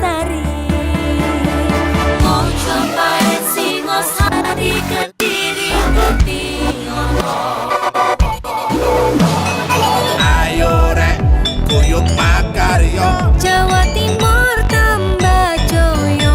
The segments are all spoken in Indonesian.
Lestari. Mau cobain Singosari, Kediri, Kediri. Ayo rek, kuyuk makaryo. Jawa Timur tambah joyo.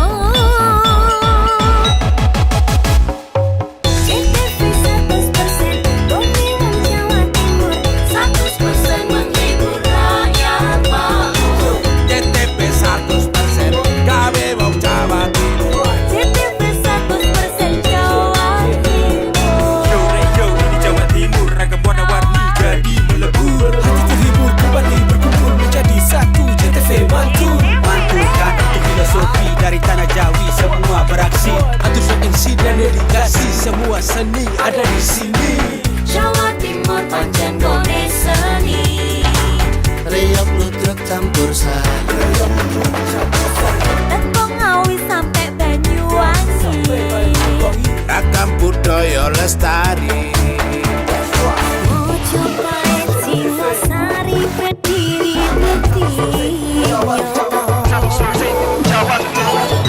CTV 100% Bumi Wong Jawa Timur, 100% menghibur rakyat makmur. CTP 100% gawe wong Jawa Timur. CTV 100% Jawa Timur. Yo di Jawa Timur ragam warna-warni jadi melebur. Hati terhibur kembali berkumpul menjadi satu. CTV mantukan itu filosofi dari tanah Jawi, semua beraksi. Atur MC dan dedikasi, semua seni ada di sini. Jawa Timur pancen gone seni. Riok ludruk campur sari. Tembung Ngawi sampai Banyuwangi. Ragam budaya lestari. Mau cobain Singosari, Kediri, Kediri.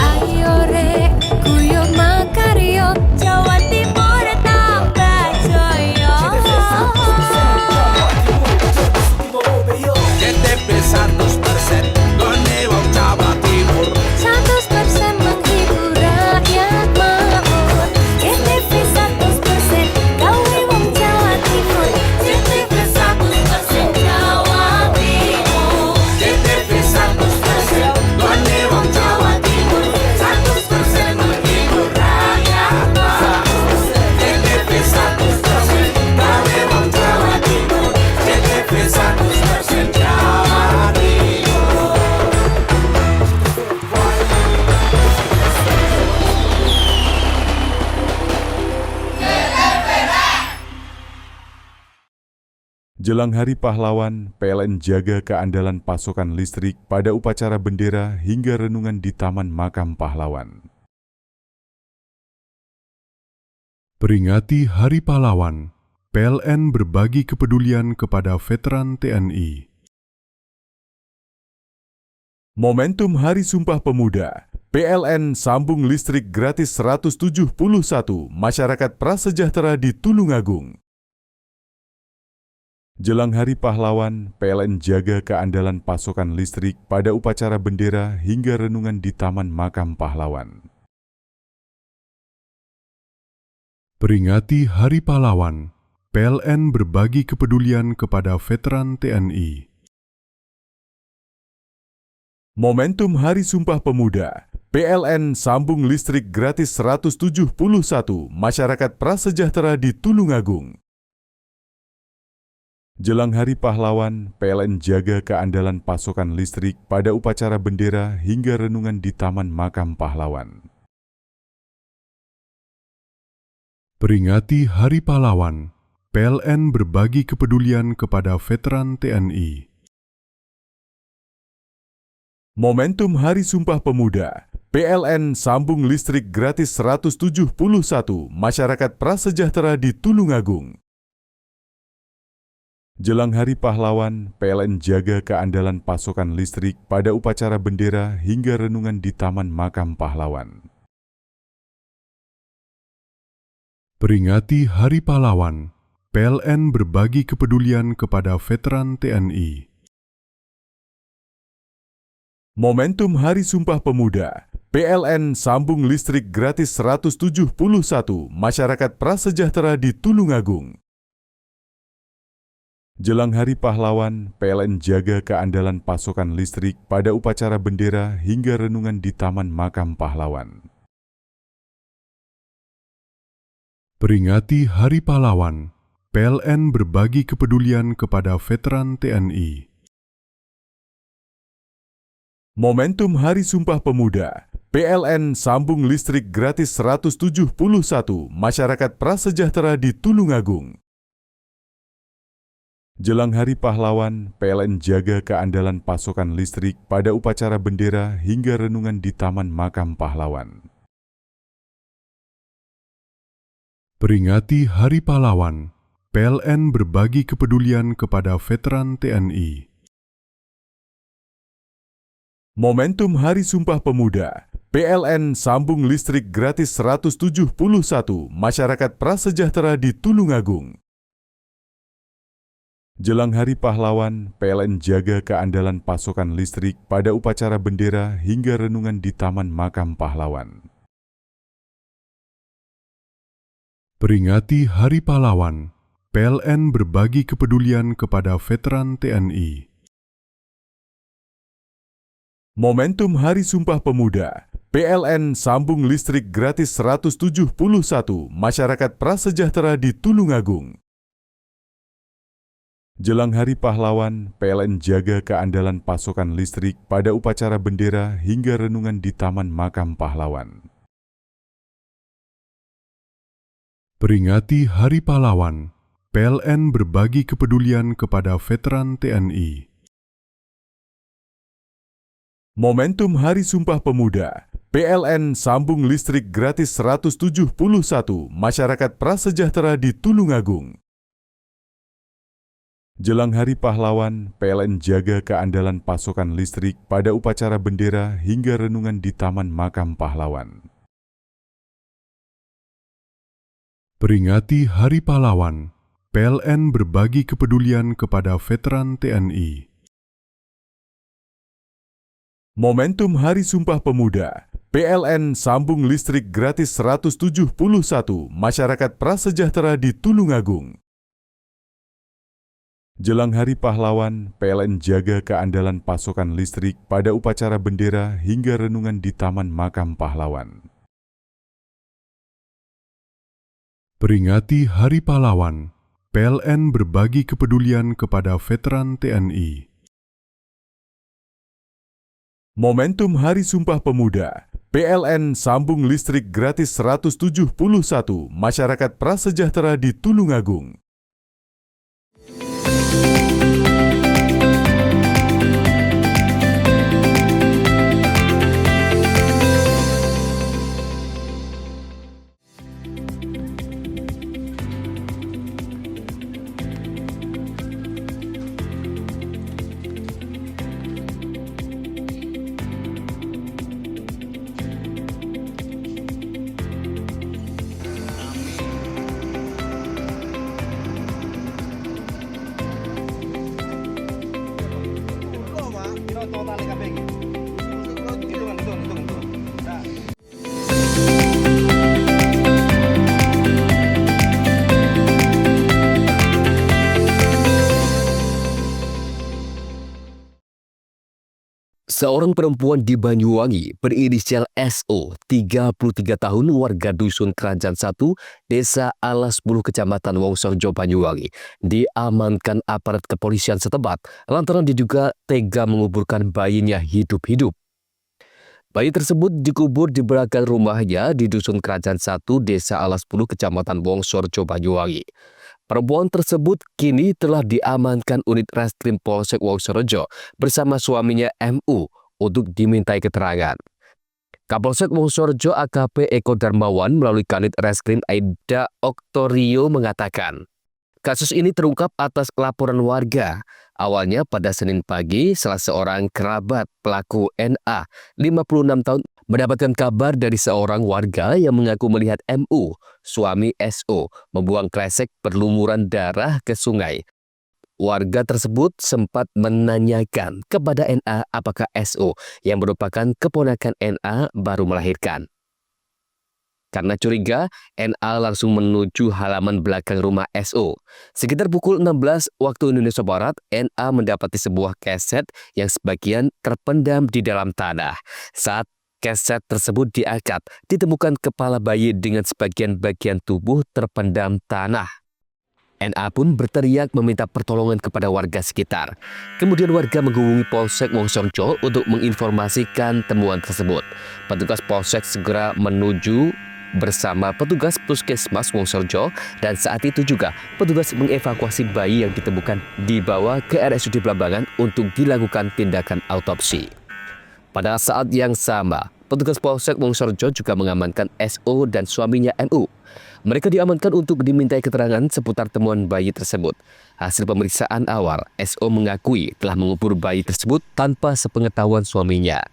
Ayo rek, kuyuk makaryo. Jawa Timur tambah joyo. CTP 100% gone wong Jawa Timur. 100% menghibur rakyat makmur. CTV 100% gawe wong Jawa Timur. CTV 100% Jawa Timur. CTP 100% gone wong Jawa Timur. 100% menghibur rakyat makmur. CTP 100% gawe wong Jawa Timur. CTP 100% Jawa Timur. Jelang Hari Pahlawan, PLN jaga keandalan pasokan listrik pada upacara bendera hingga renungan di Taman Makam Pahlawan. Peringati Hari Pahlawan, PLN berbagi kepedulian kepada veteran TNI. Momentum Hari Sumpah Pemuda, PLN sambung listrik gratis 171 masyarakat prasejahtera di Tulungagung. Jelang Hari Pahlawan, PLN jaga keandalan pasokan listrik pada upacara bendera hingga renungan di Taman Makam Pahlawan. Peringati Hari Pahlawan, PLN berbagi kepedulian kepada veteran TNI. Momentum Hari Sumpah Pemuda, PLN sambung listrik gratis 171 masyarakat prasejahtera di Tulungagung. Jelang Hari Pahlawan, PLN jaga keandalan pasokan listrik pada upacara bendera hingga renungan di Taman Makam Pahlawan. Peringati Hari Pahlawan, PLN berbagi kepedulian kepada veteran TNI. Momentum Hari Sumpah Pemuda, PLN sambung listrik gratis 171 masyarakat prasejahtera di Tulungagung. Jelang Hari Pahlawan, PLN jaga keandalan pasokan listrik pada upacara bendera hingga renungan di Taman Makam Pahlawan. Peringati Hari Pahlawan, PLN berbagi kepedulian kepada veteran TNI. Momentum Hari Sumpah Pemuda, PLN sambung listrik gratis 171 masyarakat prasejahtera di Tulungagung. Jelang Hari Pahlawan, PLN jaga keandalan pasokan listrik pada upacara bendera hingga renungan di Taman Makam Pahlawan. Peringati Hari Pahlawan, PLN berbagi kepedulian kepada veteran TNI. Momentum Hari Sumpah Pemuda, PLN sambung listrik gratis 171 masyarakat prasejahtera di Tulungagung. Jelang Hari Pahlawan, PLN jaga keandalan pasokan listrik pada upacara bendera hingga renungan di Taman Makam Pahlawan. Peringati Hari Pahlawan, PLN berbagi kepedulian kepada veteran TNI. Momentum Hari Sumpah Pemuda, PLN sambung listrik gratis 171 masyarakat prasejahtera di Tulungagung. Jelang Hari Pahlawan, PLN jaga keandalan pasokan listrik pada upacara bendera hingga renungan di Taman Makam Pahlawan. Peringati Hari Pahlawan, PLN berbagi kepedulian kepada veteran TNI. Momentum Hari Sumpah Pemuda, PLN sambung listrik gratis 171 masyarakat prasejahtera di Tulungagung. Jelang Hari Pahlawan, PLN jaga keandalan pasokan listrik pada upacara bendera hingga renungan di Taman Makam Pahlawan. Peringati Hari Pahlawan, PLN berbagi kepedulian kepada veteran TNI. Momentum Hari Sumpah Pemuda, PLN sambung listrik gratis 171 masyarakat prasejahtera di Tulungagung. Jelang Hari Pahlawan, PLN jaga keandalan pasokan listrik pada upacara bendera hingga renungan di Taman Makam Pahlawan. Peringati Hari Pahlawan, PLN berbagi kepedulian kepada veteran TNI. Momentum Hari Sumpah Pemuda, PLN sambung listrik gratis 171 masyarakat prasejahtera di Tulungagung. Jelang Hari Pahlawan, PLN jaga keandalan pasokan listrik pada upacara bendera hingga renungan di Taman Makam Pahlawan. Peringati Hari Pahlawan, PLN berbagi kepedulian kepada veteran TNI. Momentum Hari Sumpah Pemuda, PLN sambung listrik gratis 171 masyarakat prasejahtera di Tulungagung. Seorang perempuan di Banyuwangi berinisial SO, 33 tahun, warga Dusun Kerajaan 1, Desa Alas 10, Kecamatan Wongsorjo, Banyuwangi, diamankan aparat kepolisian setempat lantaran diduga tega menguburkan bayinya hidup-hidup. Bayi tersebut dikubur di belakang rumahnya di Dusun Kerajaan 1, Desa Alas 10, Kecamatan Wongsorjo, Banyuwangi. Perempuan tersebut kini telah diamankan unit Reskrim Polsek Wongsorjo bersama suaminya MU untuk dimintai keterangan. Kapolsek Wongsorjo AKP Eko Darmawan melalui Kanit Reskrim Aida Oktorio mengatakan, kasus ini terungkap atas laporan warga. Awalnya pada Senin pagi, salah seorang kerabat pelaku NA, 56 tahun, mendapatkan kabar dari seorang warga yang mengaku melihat MU, suami SO, membuang kresek berlumuran darah ke sungai. Warga tersebut sempat menanyakan kepada NA apakah SO yang merupakan keponakan NA baru melahirkan. Karena curiga, NA langsung menuju halaman belakang rumah SO. Sekitar pukul 16 waktu Indonesia Barat, NA mendapati sebuah keset yang sebagian terpendam di dalam tanah. Saat keset tersebut diangkat, ditemukan kepala bayi dengan sebagian bagian tubuh terpendam tanah. NA pun berteriak meminta pertolongan kepada warga sekitar. Kemudian warga menghubungi Polsek Wongsorjo untuk menginformasikan temuan tersebut. Petugas Polsek segera menuju bersama petugas Puskesmas Wongsorjo, dan saat itu juga petugas mengevakuasi bayi yang ditemukan dibawa ke RSUD Blambangan untuk dilakukan tindakan autopsi. Pada saat yang sama, Petugas Polsek Wonosorejo juga mengamankan SO dan suaminya NU. Mereka diamankan untuk dimintai keterangan seputar temuan bayi tersebut. Hasil pemeriksaan awal, SO mengakui telah mengubur bayi tersebut tanpa sepengetahuan suaminya.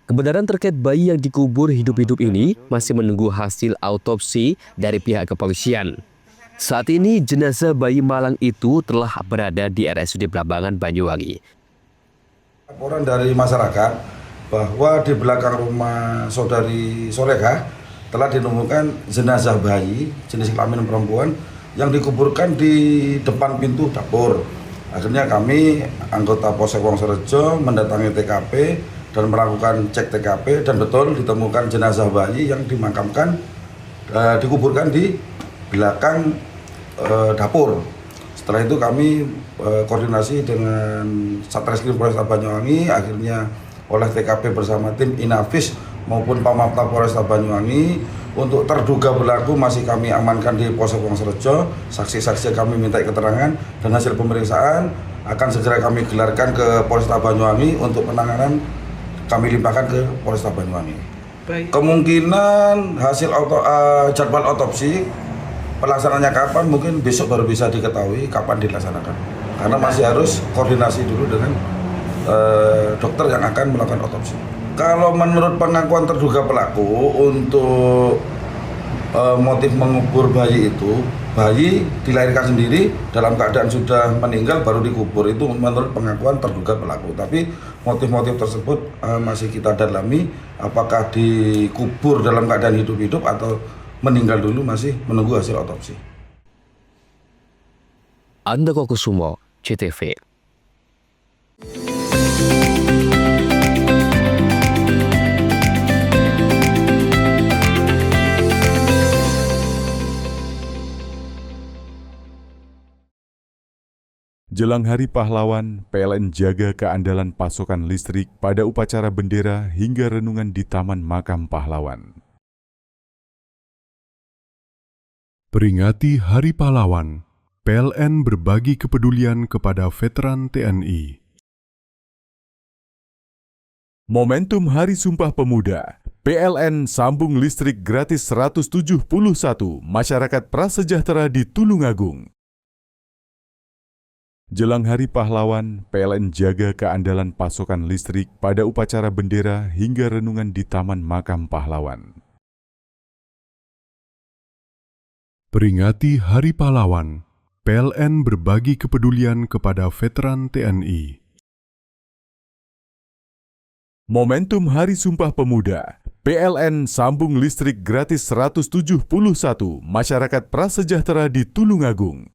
Kebenaran terkait bayi yang dikubur hidup-hidup ini masih menunggu hasil autopsi dari pihak kepolisian. Saat ini jenazah bayi malang itu telah berada di RSUD Blambangan, Banyuwangi. Laporan dari masyarakat bahwa di belakang rumah saudari Solekah telah ditemukan jenazah bayi jenis kelamin perempuan yang dikuburkan di depan pintu dapur. Akhirnya kami anggota Polsek Wonosorejo mendatangi TKP dan melakukan cek TKP dan betul ditemukan jenazah bayi yang dimakamkan dikuburkan di belakang dapur. Setelah itu kami koordinasi dengan Satreskrim Polresta Banyuwangi, akhirnya oleh TKP bersama tim Inafis maupun Pamapta Polresta Banyuwangi untuk terduga pelaku masih kami amankan di Polsek Wonosorejo. Saksi-saksi kami minta keterangan dan hasil pemeriksaan akan segera kami gelarkan ke Polresta Banyuwangi untuk penanganan kami limpahkan ke Polresta Banyuwangi. Baik. Kemungkinan hasil jadwal otopsi pelaksanaannya kapan mungkin besok baru bisa diketahui kapan dilaksanakan. Karena masih harus koordinasi dulu dengan dokter yang akan melakukan otopsi. Kalau menurut pengakuan terduga pelaku untuk motif mengubur bayi itu, bayi dilahirkan sendiri dalam keadaan sudah meninggal baru dikubur, itu menurut pengakuan terduga pelaku. Tapi motif-motif tersebut masih kita dalami, apakah dikubur dalam keadaan hidup-hidup atau meninggal dulu, masih menunggu hasil otopsi. Andoko Kusumo, CTV. Jelang Hari Pahlawan, PLN jaga keandalan pasokan listrik pada upacara bendera hingga renungan di Taman Makam Pahlawan. Peringati Hari Pahlawan, PLN berbagi kepedulian kepada veteran TNI. Momentum Hari Sumpah Pemuda, PLN sambung listrik gratis 171 masyarakat prasejahtera di Tulungagung. Jelang Hari Pahlawan, PLN jaga keandalan pasokan listrik pada upacara bendera hingga renungan di Taman Makam Pahlawan. Peringati Hari Pahlawan, PLN berbagi kepedulian kepada veteran TNI. Momentum Hari Sumpah Pemuda, PLN sambung listrik gratis 171 masyarakat prasejahtera di Tulungagung.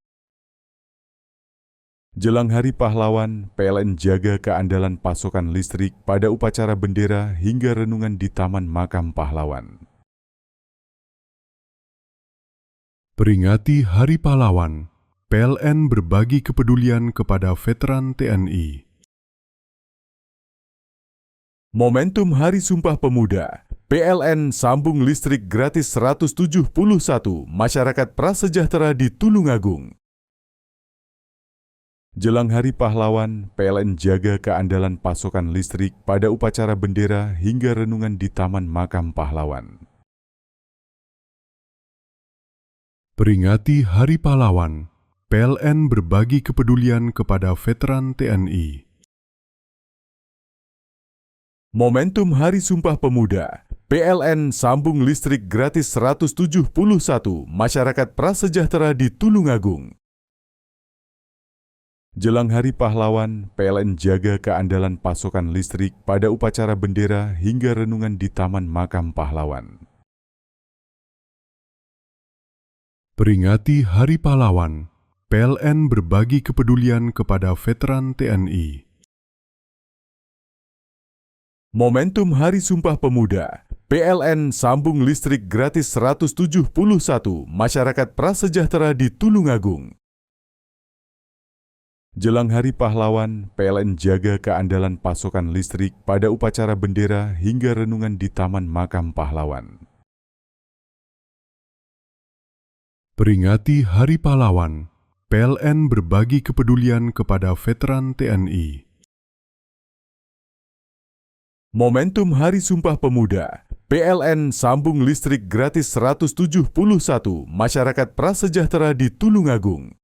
Jelang Hari Pahlawan, PLN jaga keandalan pasokan listrik pada upacara bendera hingga renungan di Taman Makam Pahlawan. Peringati Hari Pahlawan, PLN berbagi kepedulian kepada veteran TNI. Momentum Hari Sumpah Pemuda, PLN sambung listrik gratis 171 masyarakat prasejahtera di Tulungagung. Jelang Hari Pahlawan, PLN jaga keandalan pasokan listrik pada upacara bendera hingga renungan di Taman Makam Pahlawan. Peringati Hari Pahlawan, PLN berbagi kepedulian kepada veteran TNI. Momentum Hari Sumpah Pemuda, PLN sambung listrik gratis 171 masyarakat prasejahtera di Tulungagung. Jelang Hari Pahlawan, PLN jaga keandalan pasokan listrik pada upacara bendera hingga renungan di Taman Makam Pahlawan. Peringati Hari Pahlawan, PLN berbagi kepedulian kepada veteran TNI. Momentum Hari Sumpah Pemuda, PLN sambung listrik gratis 171 masyarakat prasejahtera di Tulungagung. Jelang Hari Pahlawan, PLN jaga keandalan pasokan listrik pada upacara bendera hingga renungan di Taman Makam Pahlawan. Peringati Hari Pahlawan, PLN berbagi kepedulian kepada veteran TNI. Momentum Hari Sumpah Pemuda, PLN sambung listrik gratis 171 masyarakat prasejahtera di Tulungagung.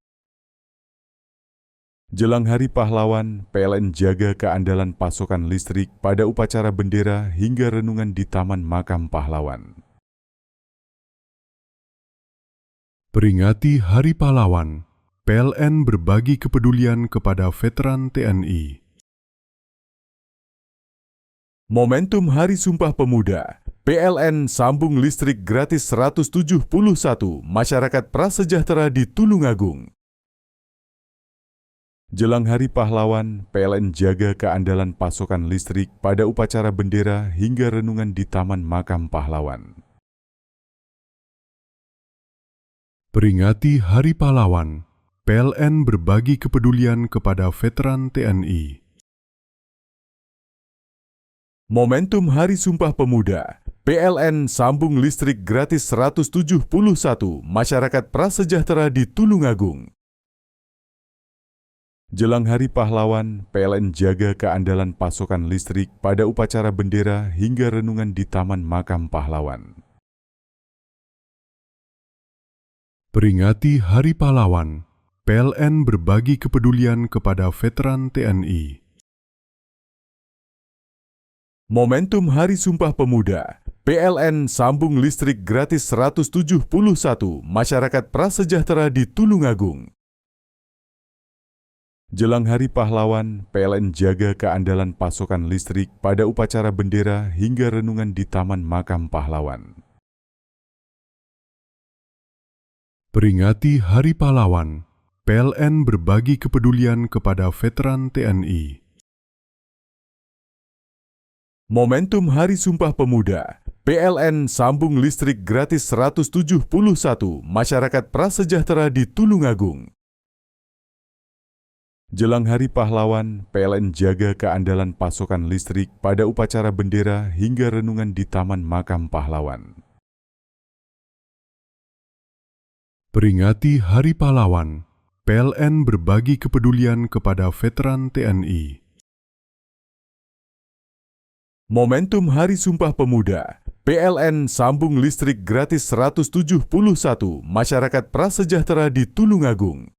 Jelang Hari Pahlawan, PLN jaga keandalan pasokan listrik pada upacara bendera hingga renungan di Taman Makam Pahlawan. Peringati Hari Pahlawan, PLN berbagi kepedulian kepada veteran TNI. Momentum Hari Sumpah Pemuda, PLN sambung listrik gratis 171 masyarakat prasejahtera di Tulungagung. Jelang Hari Pahlawan, PLN jaga keandalan pasokan listrik pada upacara bendera hingga renungan di Taman Makam Pahlawan. Peringati Hari Pahlawan, PLN berbagi kepedulian kepada veteran TNI. Momentum Hari Sumpah Pemuda, PLN sambung listrik gratis 171 masyarakat prasejahtera di Tulungagung. Jelang Hari Pahlawan, PLN jaga keandalan pasokan listrik pada upacara bendera hingga renungan di Taman Makam Pahlawan. Peringati Hari Pahlawan, PLN berbagi kepedulian kepada veteran TNI. Momentum Hari Sumpah Pemuda, PLN sambung listrik gratis 171 masyarakat prasejahtera di Tulungagung. Jelang Hari Pahlawan, PLN jaga keandalan pasokan listrik pada upacara bendera hingga renungan di Taman Makam Pahlawan. Peringati Hari Pahlawan, PLN berbagi kepedulian kepada veteran TNI. Momentum Hari Sumpah Pemuda, PLN sambung listrik gratis 171 masyarakat prasejahtera di Tulungagung. Jelang Hari Pahlawan, PLN jaga keandalan pasokan listrik pada upacara bendera hingga renungan di Taman Makam Pahlawan. Peringati Hari Pahlawan, PLN berbagi kepedulian kepada veteran TNI. Momentum Hari Sumpah Pemuda, PLN sambung listrik gratis 171 masyarakat prasejahtera di Tulungagung.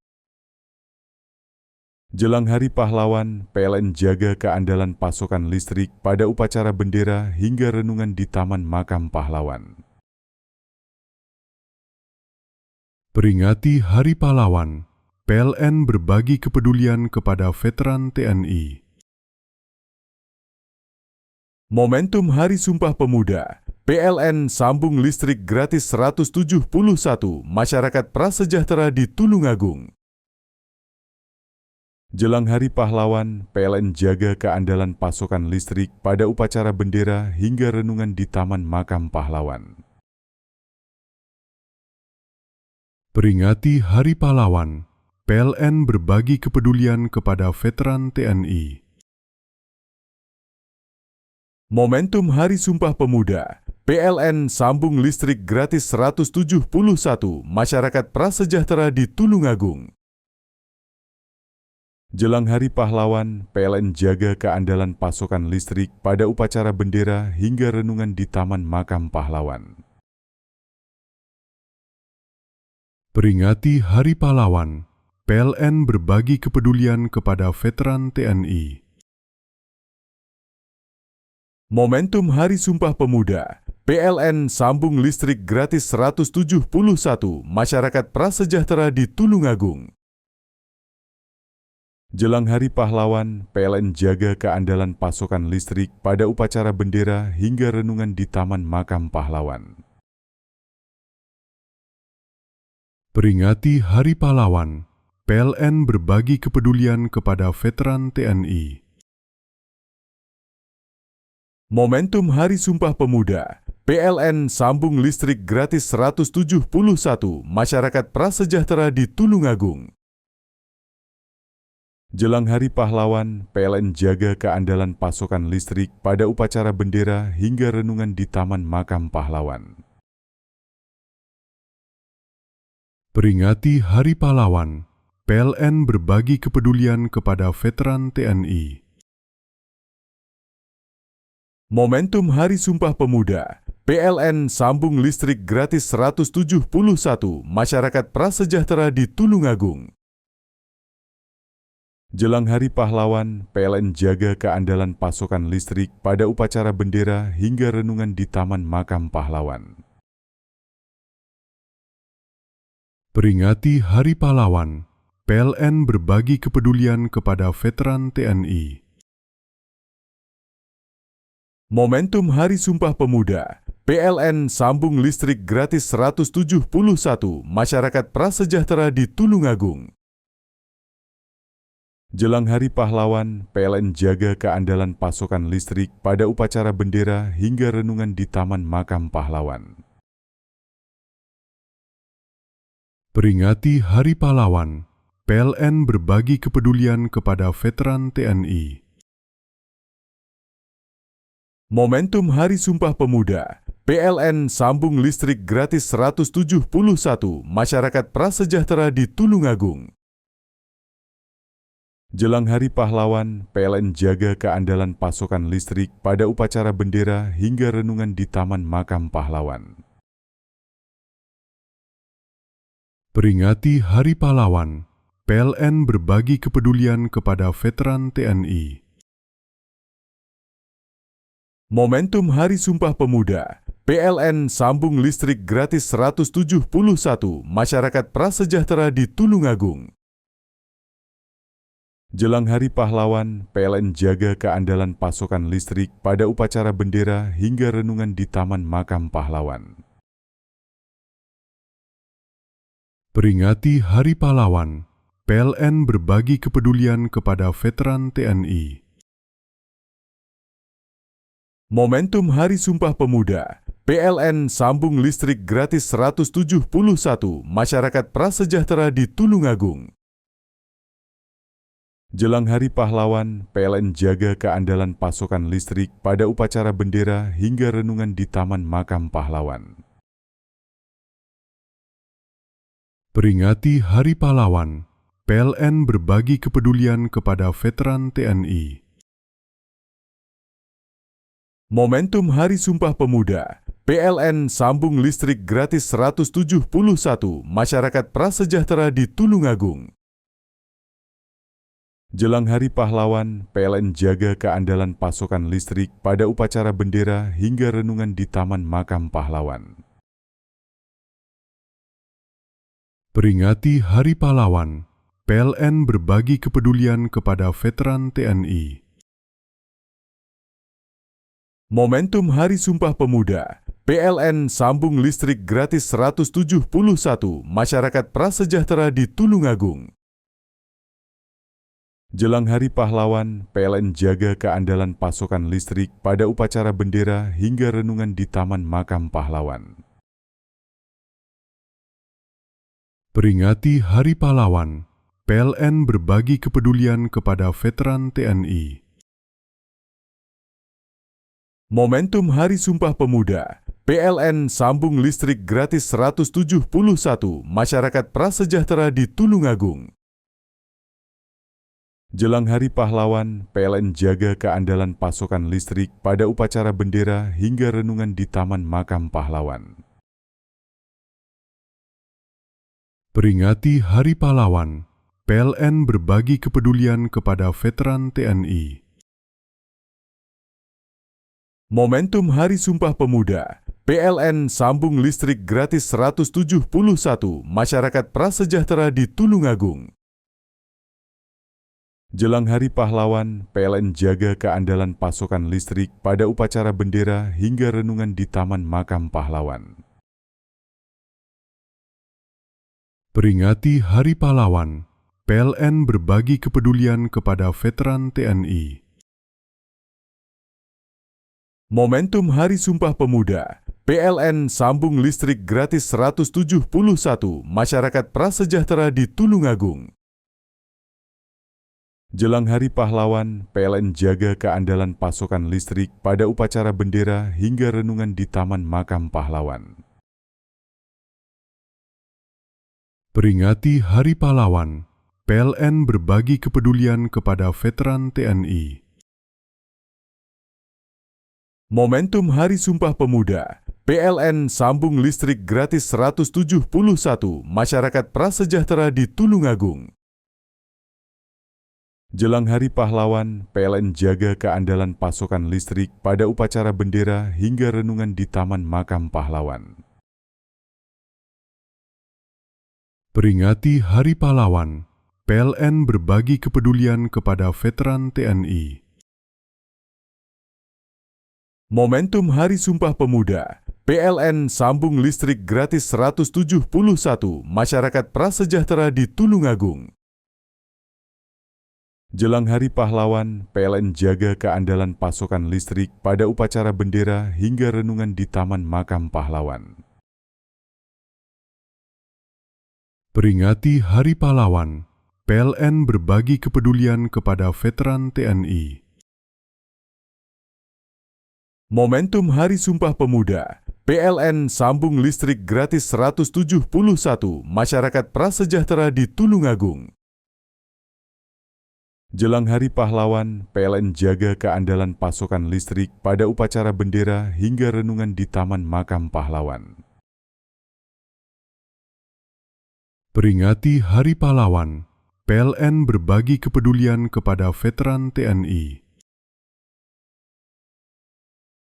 Jelang Hari Pahlawan, PLN jaga keandalan pasokan listrik pada upacara bendera hingga renungan di Taman Makam Pahlawan. Peringati Hari Pahlawan, PLN berbagi kepedulian kepada veteran TNI. Momentum Hari Sumpah Pemuda, PLN sambung listrik gratis 171 masyarakat prasejahtera di Tulungagung. Jelang Hari Pahlawan, PLN jaga keandalan pasokan listrik pada upacara bendera hingga renungan di Taman Makam Pahlawan. Peringati Hari Pahlawan, PLN berbagi kepedulian kepada veteran TNI. Momentum Hari Sumpah Pemuda, PLN sambung listrik gratis 171 masyarakat prasejahtera di Tulungagung. Jelang Hari Pahlawan, PLN jaga keandalan pasokan listrik pada upacara bendera hingga renungan di Taman Makam Pahlawan. Peringati Hari Pahlawan, PLN berbagi kepedulian kepada veteran TNI. Momentum Hari Sumpah Pemuda, PLN sambung listrik gratis 171 masyarakat prasejahtera di Tulungagung. Jelang Hari Pahlawan, PLN jaga keandalan pasokan listrik pada upacara bendera hingga renungan di Taman Makam Pahlawan. Peringati Hari Pahlawan, PLN berbagi kepedulian kepada veteran TNI. Momentum Hari Sumpah Pemuda, PLN sambung listrik gratis 171 masyarakat prasejahtera di Tulungagung. Jelang Hari Pahlawan, PLN jaga keandalan pasokan listrik pada upacara bendera hingga renungan di Taman Makam Pahlawan. Peringati Hari Pahlawan, PLN berbagi kepedulian kepada veteran TNI. Momentum Hari Sumpah Pemuda, PLN sambung listrik gratis 171 masyarakat prasejahtera di Tulungagung. Jelang Hari Pahlawan, PLN jaga keandalan pasokan listrik pada upacara bendera hingga renungan di Taman Makam Pahlawan. Peringati Hari Pahlawan, PLN berbagi kepedulian kepada veteran TNI. Momentum Hari Sumpah Pemuda, PLN sambung listrik gratis 171 masyarakat prasejahtera di Tulungagung. Jelang Hari Pahlawan, PLN jaga keandalan pasokan listrik pada upacara bendera hingga renungan di Taman Makam Pahlawan. Peringati Hari Pahlawan, PLN berbagi kepedulian kepada veteran TNI. Momentum Hari Sumpah Pemuda, PLN sambung listrik gratis 171 masyarakat prasejahtera di Tulungagung. Jelang Hari Pahlawan, PLN jaga keandalan pasokan listrik pada upacara bendera hingga renungan di Taman Makam Pahlawan. Peringati Hari Pahlawan, PLN berbagi kepedulian kepada veteran TNI. Momentum Hari Sumpah Pemuda, PLN sambung listrik gratis 171 masyarakat prasejahtera di Tulungagung. Jelang Hari Pahlawan, PLN jaga keandalan pasokan listrik pada upacara bendera hingga renungan di Taman Makam Pahlawan. Peringati Hari Pahlawan, PLN berbagi kepedulian kepada veteran TNI. Momentum Hari Sumpah Pemuda, PLN sambung listrik gratis 171 masyarakat prasejahtera di Tulungagung. Jelang Hari Pahlawan, PLN jaga keandalan pasokan listrik pada upacara bendera hingga renungan di Taman Makam Pahlawan. Peringati Hari Pahlawan, PLN berbagi kepedulian kepada veteran TNI. Momentum Hari Sumpah Pemuda, PLN sambung listrik gratis 171 masyarakat prasejahtera di Tulungagung. Jelang Hari Pahlawan, PLN jaga keandalan pasokan listrik pada upacara bendera hingga renungan di Taman Makam Pahlawan. Peringati Hari Pahlawan, PLN berbagi kepedulian kepada veteran TNI. Momentum Hari Sumpah Pemuda, PLN sambung listrik gratis 171 masyarakat prasejahtera di Tulungagung. Jelang Hari Pahlawan, PLN jaga keandalan pasokan listrik pada upacara bendera hingga renungan di Taman Makam Pahlawan. Peringati Hari Pahlawan, PLN berbagi kepedulian kepada veteran TNI. Momentum Hari Sumpah Pemuda, PLN sambung listrik gratis 171 masyarakat prasejahtera di Tulungagung. Jelang Hari Pahlawan, PLN jaga keandalan pasokan listrik pada upacara bendera hingga renungan di Taman Makam Pahlawan. Peringati Hari Pahlawan, PLN berbagi kepedulian kepada veteran TNI. Momentum Hari Sumpah Pemuda, PLN sambung listrik gratis 171 masyarakat prasejahtera di Tulungagung. Jelang Hari Pahlawan, PLN jaga keandalan pasokan listrik pada upacara bendera hingga renungan di Taman Makam Pahlawan. Peringati Hari Pahlawan, PLN berbagi kepedulian kepada veteran TNI. Momentum Hari Sumpah Pemuda, PLN sambung listrik gratis 171 masyarakat prasejahtera di Tulungagung. Jelang Hari Pahlawan, PLN jaga keandalan pasokan listrik pada upacara bendera hingga renungan di Taman Makam Pahlawan. Peringati Hari Pahlawan, PLN berbagi kepedulian kepada veteran TNI. Momentum Hari Sumpah Pemuda, PLN sambung listrik gratis 171 masyarakat prasejahtera di Tulungagung. Jelang Hari Pahlawan, PLN jaga keandalan pasokan listrik pada upacara bendera hingga renungan di Taman Makam Pahlawan. Peringati Hari Pahlawan, PLN berbagi kepedulian kepada veteran TNI. Momentum Hari Sumpah Pemuda, PLN sambung listrik gratis 171 masyarakat prasejahtera di Tulungagung. Jelang Hari Pahlawan, PLN jaga keandalan pasokan listrik pada upacara bendera hingga renungan di Taman Makam Pahlawan. Peringati Hari Pahlawan, PLN berbagi kepedulian kepada veteran TNI. Momentum Hari Sumpah Pemuda, PLN sambung listrik gratis 171 masyarakat prasejahtera di Tulungagung. Jelang Hari Pahlawan, PLN jaga keandalan pasokan listrik pada upacara bendera hingga renungan di Taman Makam Pahlawan. Peringati Hari Pahlawan, PLN berbagi kepedulian kepada veteran TNI.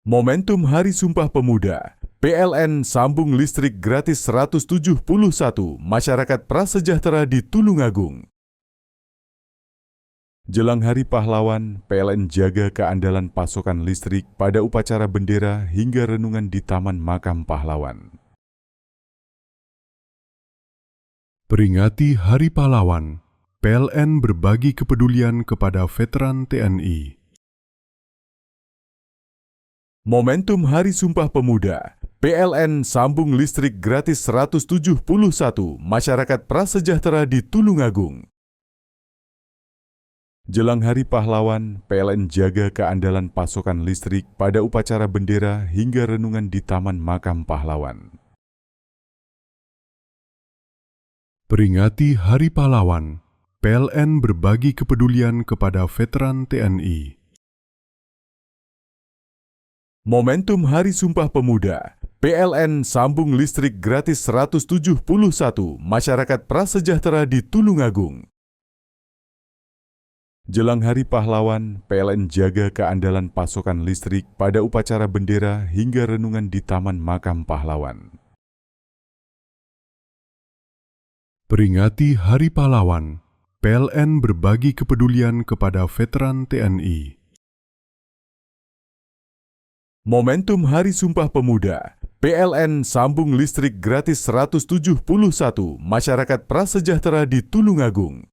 Momentum Hari Sumpah Pemuda, PLN sambung listrik gratis 171 masyarakat prasejahtera di Tulungagung. Jelang Hari Pahlawan, PLN jaga keandalan pasokan listrik pada upacara bendera hingga renungan di Taman Makam Pahlawan. Peringati Hari Pahlawan, PLN berbagi kepedulian kepada veteran TNI. Momentum Hari Sumpah Pemuda, PLN sambung listrik gratis 171 masyarakat prasejahtera di Tulungagung. Jelang Hari Pahlawan, PLN jaga keandalan pasokan listrik pada upacara bendera hingga renungan di Taman Makam Pahlawan. Peringati Hari Pahlawan, PLN berbagi kepedulian kepada veteran TNI. Momentum Hari Sumpah Pemuda, PLN sambung listrik gratis 171 masyarakat prasejahtera di Tulungagung. Jelang Hari Pahlawan, PLN jaga keandalan pasokan listrik pada upacara bendera hingga renungan di Taman Makam Pahlawan. Peringati Hari Pahlawan, PLN berbagi kepedulian kepada veteran TNI. Momentum Hari Sumpah Pemuda, PLN sambung listrik gratis 171 masyarakat prasejahtera di Tulungagung.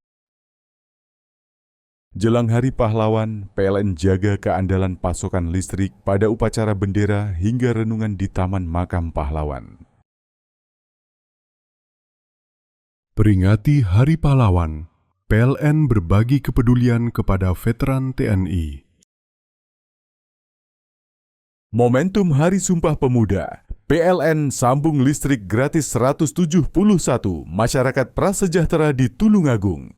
Jelang Hari Pahlawan, PLN jaga keandalan pasokan listrik pada upacara bendera hingga renungan di Taman Makam Pahlawan. Peringati Hari Pahlawan, PLN berbagi kepedulian kepada veteran TNI. Momentum Hari Sumpah Pemuda, PLN sambung listrik gratis 171 masyarakat prasejahtera di Tulungagung.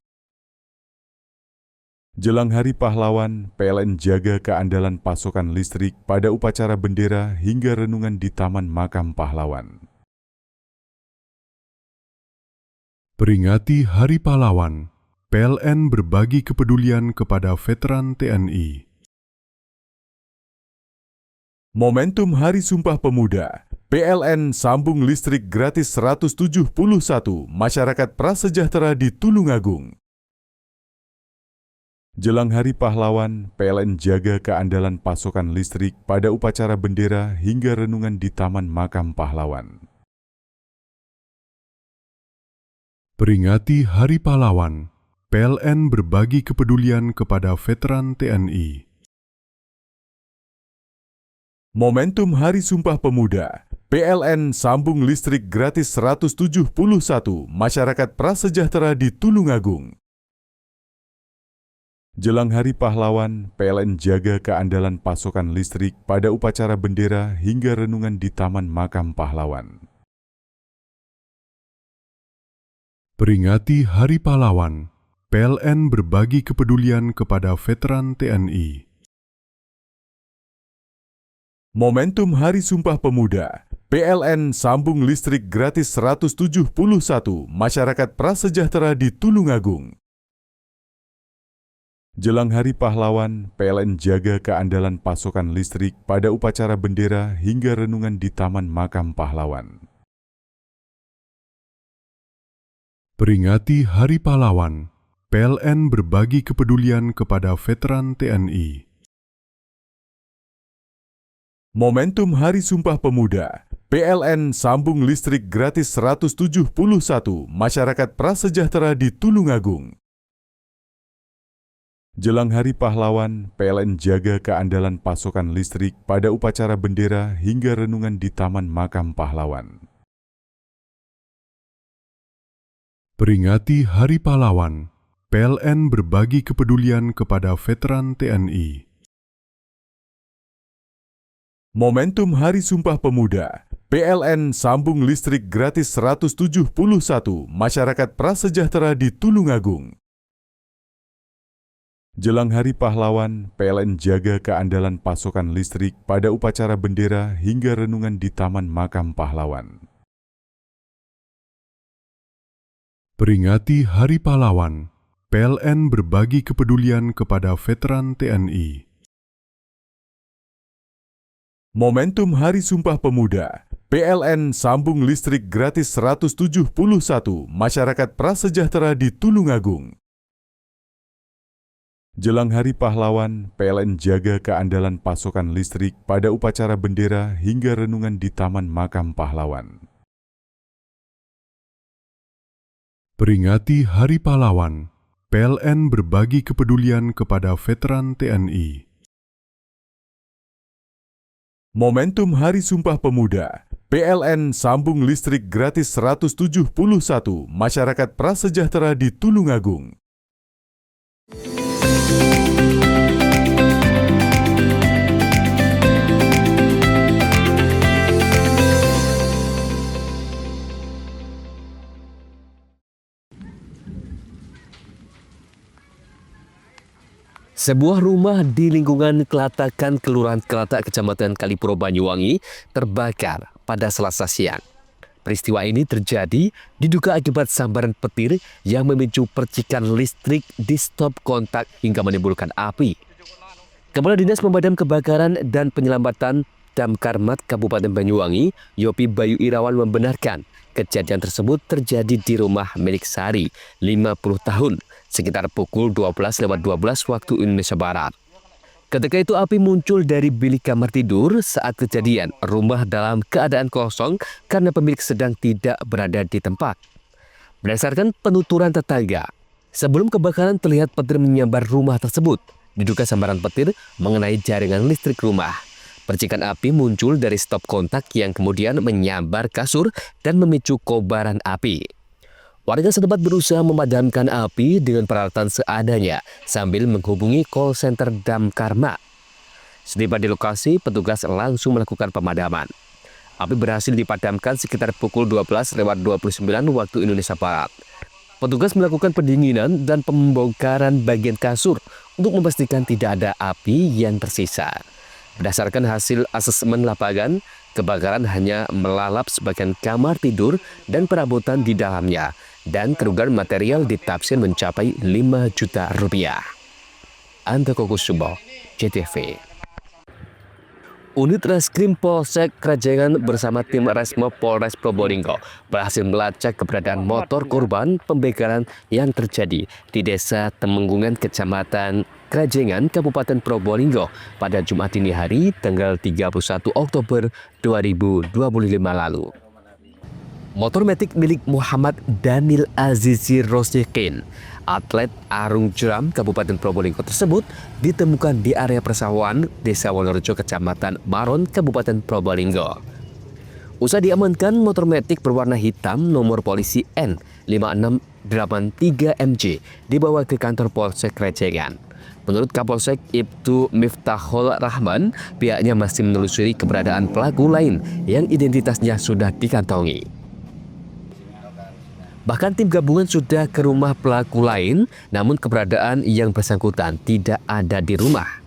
Jelang Hari Pahlawan, PLN jaga keandalan pasokan listrik pada upacara bendera hingga renungan di Taman Makam Pahlawan. Peringati Hari Pahlawan, PLN berbagi kepedulian kepada veteran TNI. Momentum Hari Sumpah Pemuda, PLN sambung listrik gratis 171 masyarakat prasejahtera di Tulungagung. Jelang Hari Pahlawan, PLN jaga keandalan pasokan listrik pada upacara bendera hingga renungan di Taman Makam Pahlawan. Peringati Hari Pahlawan, PLN berbagi kepedulian kepada veteran TNI. Momentum Hari Sumpah Pemuda, PLN sambung listrik gratis 171 masyarakat prasejahtera di Tulungagung. Jelang Hari Pahlawan, PLN jaga keandalan pasokan listrik pada upacara bendera hingga renungan di Taman Makam Pahlawan. Peringati Hari Pahlawan, PLN berbagi kepedulian kepada veteran TNI. Momentum Hari Sumpah Pemuda, PLN sambung listrik gratis 171 masyarakat prasejahtera di Tulungagung. Jelang Hari Pahlawan, PLN jaga keandalan pasokan listrik pada upacara bendera hingga renungan di Taman Makam Pahlawan. Peringati Hari Pahlawan, PLN berbagi kepedulian kepada veteran TNI. Momentum Hari Sumpah Pemuda, PLN sambung listrik gratis 171 masyarakat prasejahtera di Tulungagung. Jelang Hari Pahlawan, PLN jaga keandalan pasokan listrik pada upacara bendera hingga renungan di Taman Makam Pahlawan. Peringati Hari Pahlawan, PLN berbagi kepedulian kepada veteran TNI. Momentum Hari Sumpah Pemuda, PLN sambung listrik gratis 171 masyarakat prasejahtera di Tulungagung. Jelang Hari Pahlawan, PLN jaga keandalan pasokan listrik pada upacara bendera hingga renungan di Taman Makam Pahlawan. Peringati Hari Pahlawan, PLN berbagi kepedulian kepada veteran TNI. Momentum Hari Sumpah Pemuda, PLN sambung listrik gratis 171 masyarakat prasejahtera di Tulungagung. Jelang Hari Pahlawan, PLN jaga keandalan pasokan listrik pada upacara bendera hingga renungan di Taman Makam Pahlawan. Peringati Hari Pahlawan, PLN berbagi kepedulian kepada veteran TNI. Momentum Hari Sumpah Pemuda, PLN sambung listrik gratis 171 masyarakat prasejahtera di Tulungagung. Sebuah rumah di lingkungan Kelatakan, Kelurahan Kelatak, Kecamatan Kalipuro, Banyuwangi terbakar pada Selasa siang. Peristiwa ini terjadi diduga akibat sambaran petir yang memicu percikan listrik di stop kontak hingga menimbulkan api. Kepala Dinas Pemadam Kebakaran dan Penyelamatan Damkarmat Kabupaten Banyuwangi, Yopi Bayu Irawan membenarkan kejadian tersebut terjadi di rumah milik Sari, 50 tahun, sekitar pukul 12:12 waktu Indonesia Barat. Ketika itu api muncul dari bilik kamar tidur. Saat kejadian, rumah dalam keadaan kosong karena pemilik sedang tidak berada di tempat. Berdasarkan penuturan tetangga, sebelum kebakaran terlihat petir menyambar rumah tersebut. Diduga sambaran petir mengenai jaringan listrik rumah. Percikan api muncul dari stop kontak yang kemudian menyambar kasur dan memicu kobaran api. Warga setempat berusaha memadamkan api dengan peralatan seadanya sambil menghubungi call center Damkarmat. Setiba di lokasi, petugas langsung melakukan pemadaman. Api berhasil dipadamkan sekitar pukul 12:29 waktu Indonesia Barat. Petugas melakukan pendinginan dan pembongkaran bagian kasur untuk memastikan tidak ada api yang tersisa. Berdasarkan hasil asesmen lapangan, kebakaran hanya melalap sebagian kamar tidur dan perabotan di dalamnya, dan kerugian material ditafsir mencapai 5 juta rupiah. Andoko Kusubo, JTV. Unit Reskrim Polsek Krajengan bersama tim Resmo Polres Probolinggo berhasil melacak keberadaan motor korban pembegalan yang terjadi di Desa Temenggungan, Kecamatan Krajengan, Kabupaten Probolinggo pada Jumat dini hari tanggal 31 Oktober 2025 lalu. Motor metik milik Muhammad Daniel Azizi Rosyekin, atlet arung jeram Kabupaten Probolinggo tersebut ditemukan di area persawahan Desa Wonorejo, Kecamatan Maron, Kabupaten Probolinggo. Usai diamankan, motor metik berwarna hitam nomor polisi N5683MJ dibawa ke kantor Polsek Krajengan. Menurut Kapolsek Ibtu Miftahul Rahman, pihaknya masih menelusuri keberadaan pelaku lain yang identitasnya sudah dikantongi. Bahkan tim gabungan sudah ke rumah pelaku lain, namun keberadaan yang bersangkutan tidak ada di rumah.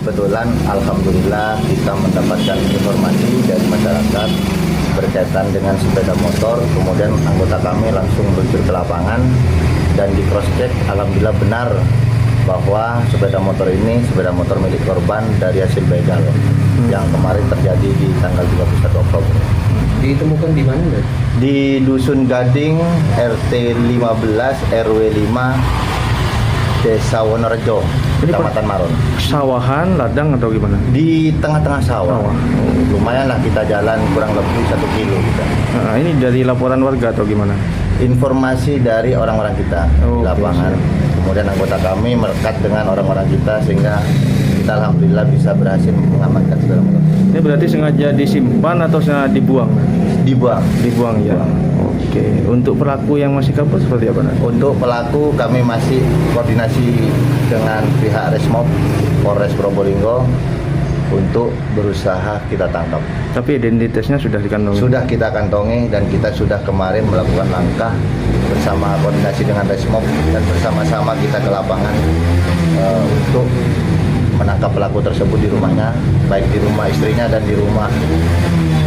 kebetulan alhamdulillah kita mendapatkan informasi dari masyarakat berkaitan dengan sepeda motor, kemudian anggota kami langsung meluncur ke lapangan dan di cross check alhamdulillah benar bahwa sepeda motor ini sepeda motor milik korban dari hasil begal yang kemarin terjadi di tanggal 31 Oktober. Ditemukan di mana? Di Dusun Gading, RT 15 RW 5 Desa Wonorejo, Kecamatan Maron. Sawahan, ladang atau gimana? Di tengah-tengah sawah. Lumayan lah kita jalan kurang lebih 1 kilo kita. Nah, ini dari laporan warga atau gimana? Informasi dari orang-orang kita di lapangan. Kemudian anggota kami melekat dengan orang-orang kita sehingga kita alhamdulillah bisa berhasil mengamankan sepeda motor. Ini berarti sengaja disimpan atau sengaja dibuang? Dibuang ya. Oke. Untuk pelaku yang masih kabur seperti apa? Untuk pelaku kami masih koordinasi dengan pihak Resmob Polres Probolinggo untuk berusaha kita tangkap. Tapi identitasnya sudah dikantongi? Sudah kita kantongi dan kita sudah kemarin melakukan langkah bersama koordinasi dengan Resmob dan bersama-sama kita ke lapangan untuk menangkap pelaku tersebut di rumahnya, baik di rumah istrinya dan di rumah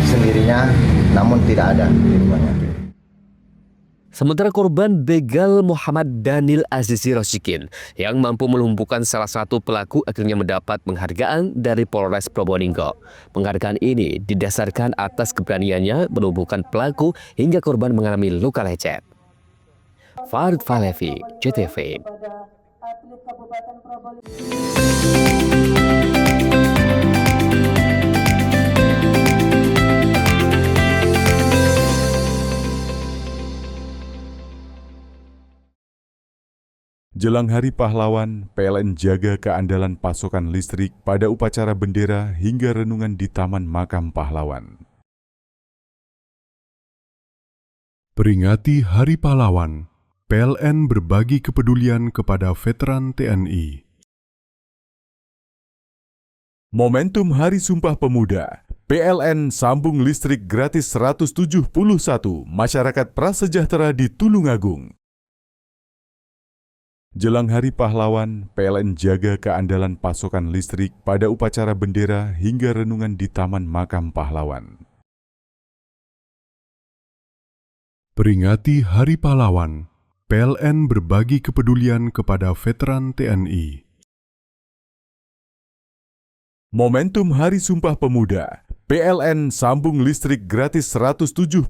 sendirinya, namun tidak ada di rumahnya. Sementara korban begal Muhammad Daniel Azizi Rosikin yang mampu melumpuhkan salah satu pelaku akhirnya mendapat penghargaan dari Polres Probolinggo. Penghargaan ini didasarkan atas keberaniannya melumpuhkan pelaku hingga korban mengalami luka lecet. Farid Falevi, JTV. Jelang Hari Pahlawan, PLN jaga keandalan pasokan listrik pada upacara bendera hingga renungan di Taman Makam Pahlawan. Peringati Hari Pahlawan, PLN berbagi kepedulian kepada veteran TNI. Momentum Hari Sumpah Pemuda, PLN sambung listrik gratis 171 masyarakat prasejahtera di Tulungagung. Jelang Hari Pahlawan, PLN jaga keandalan pasokan listrik pada upacara bendera hingga renungan di Taman Makam Pahlawan. Peringati Hari Pahlawan, PLN berbagi kepedulian kepada veteran TNI. Momentum Hari Sumpah Pemuda, PLN sambung listrik gratis 171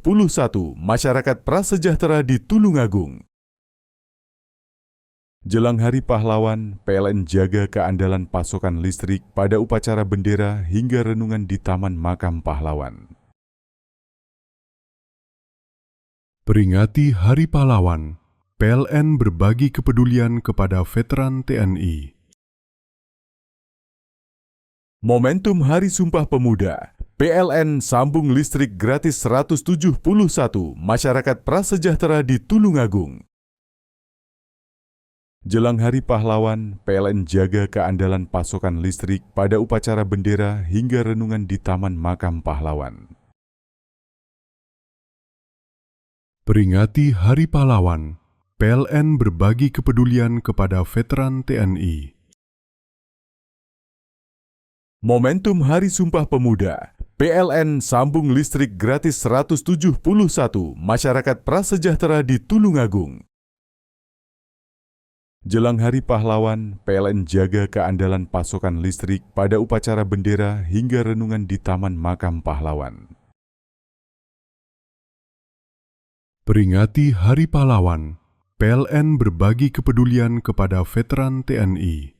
masyarakat prasejahtera di Tulungagung. Jelang Hari Pahlawan, PLN jaga keandalan pasokan listrik pada upacara bendera hingga renungan di Taman Makam Pahlawan. Peringati Hari Pahlawan, PLN berbagi kepedulian kepada veteran TNI. Momentum Hari Sumpah Pemuda, PLN sambung listrik gratis 171 masyarakat prasejahtera di Tulungagung. Jelang Hari Pahlawan, PLN jaga keandalan pasokan listrik pada upacara bendera hingga renungan di Taman Makam Pahlawan. Peringati Hari Pahlawan, PLN berbagi kepedulian kepada veteran TNI. Momentum Hari Sumpah Pemuda, PLN sambung listrik gratis 171 masyarakat prasejahtera di Tulungagung. Jelang Hari Pahlawan, PLN jaga keandalan pasokan listrik pada upacara bendera hingga renungan di Taman Makam Pahlawan. Peringati Hari Pahlawan, PLN berbagi kepedulian kepada veteran TNI.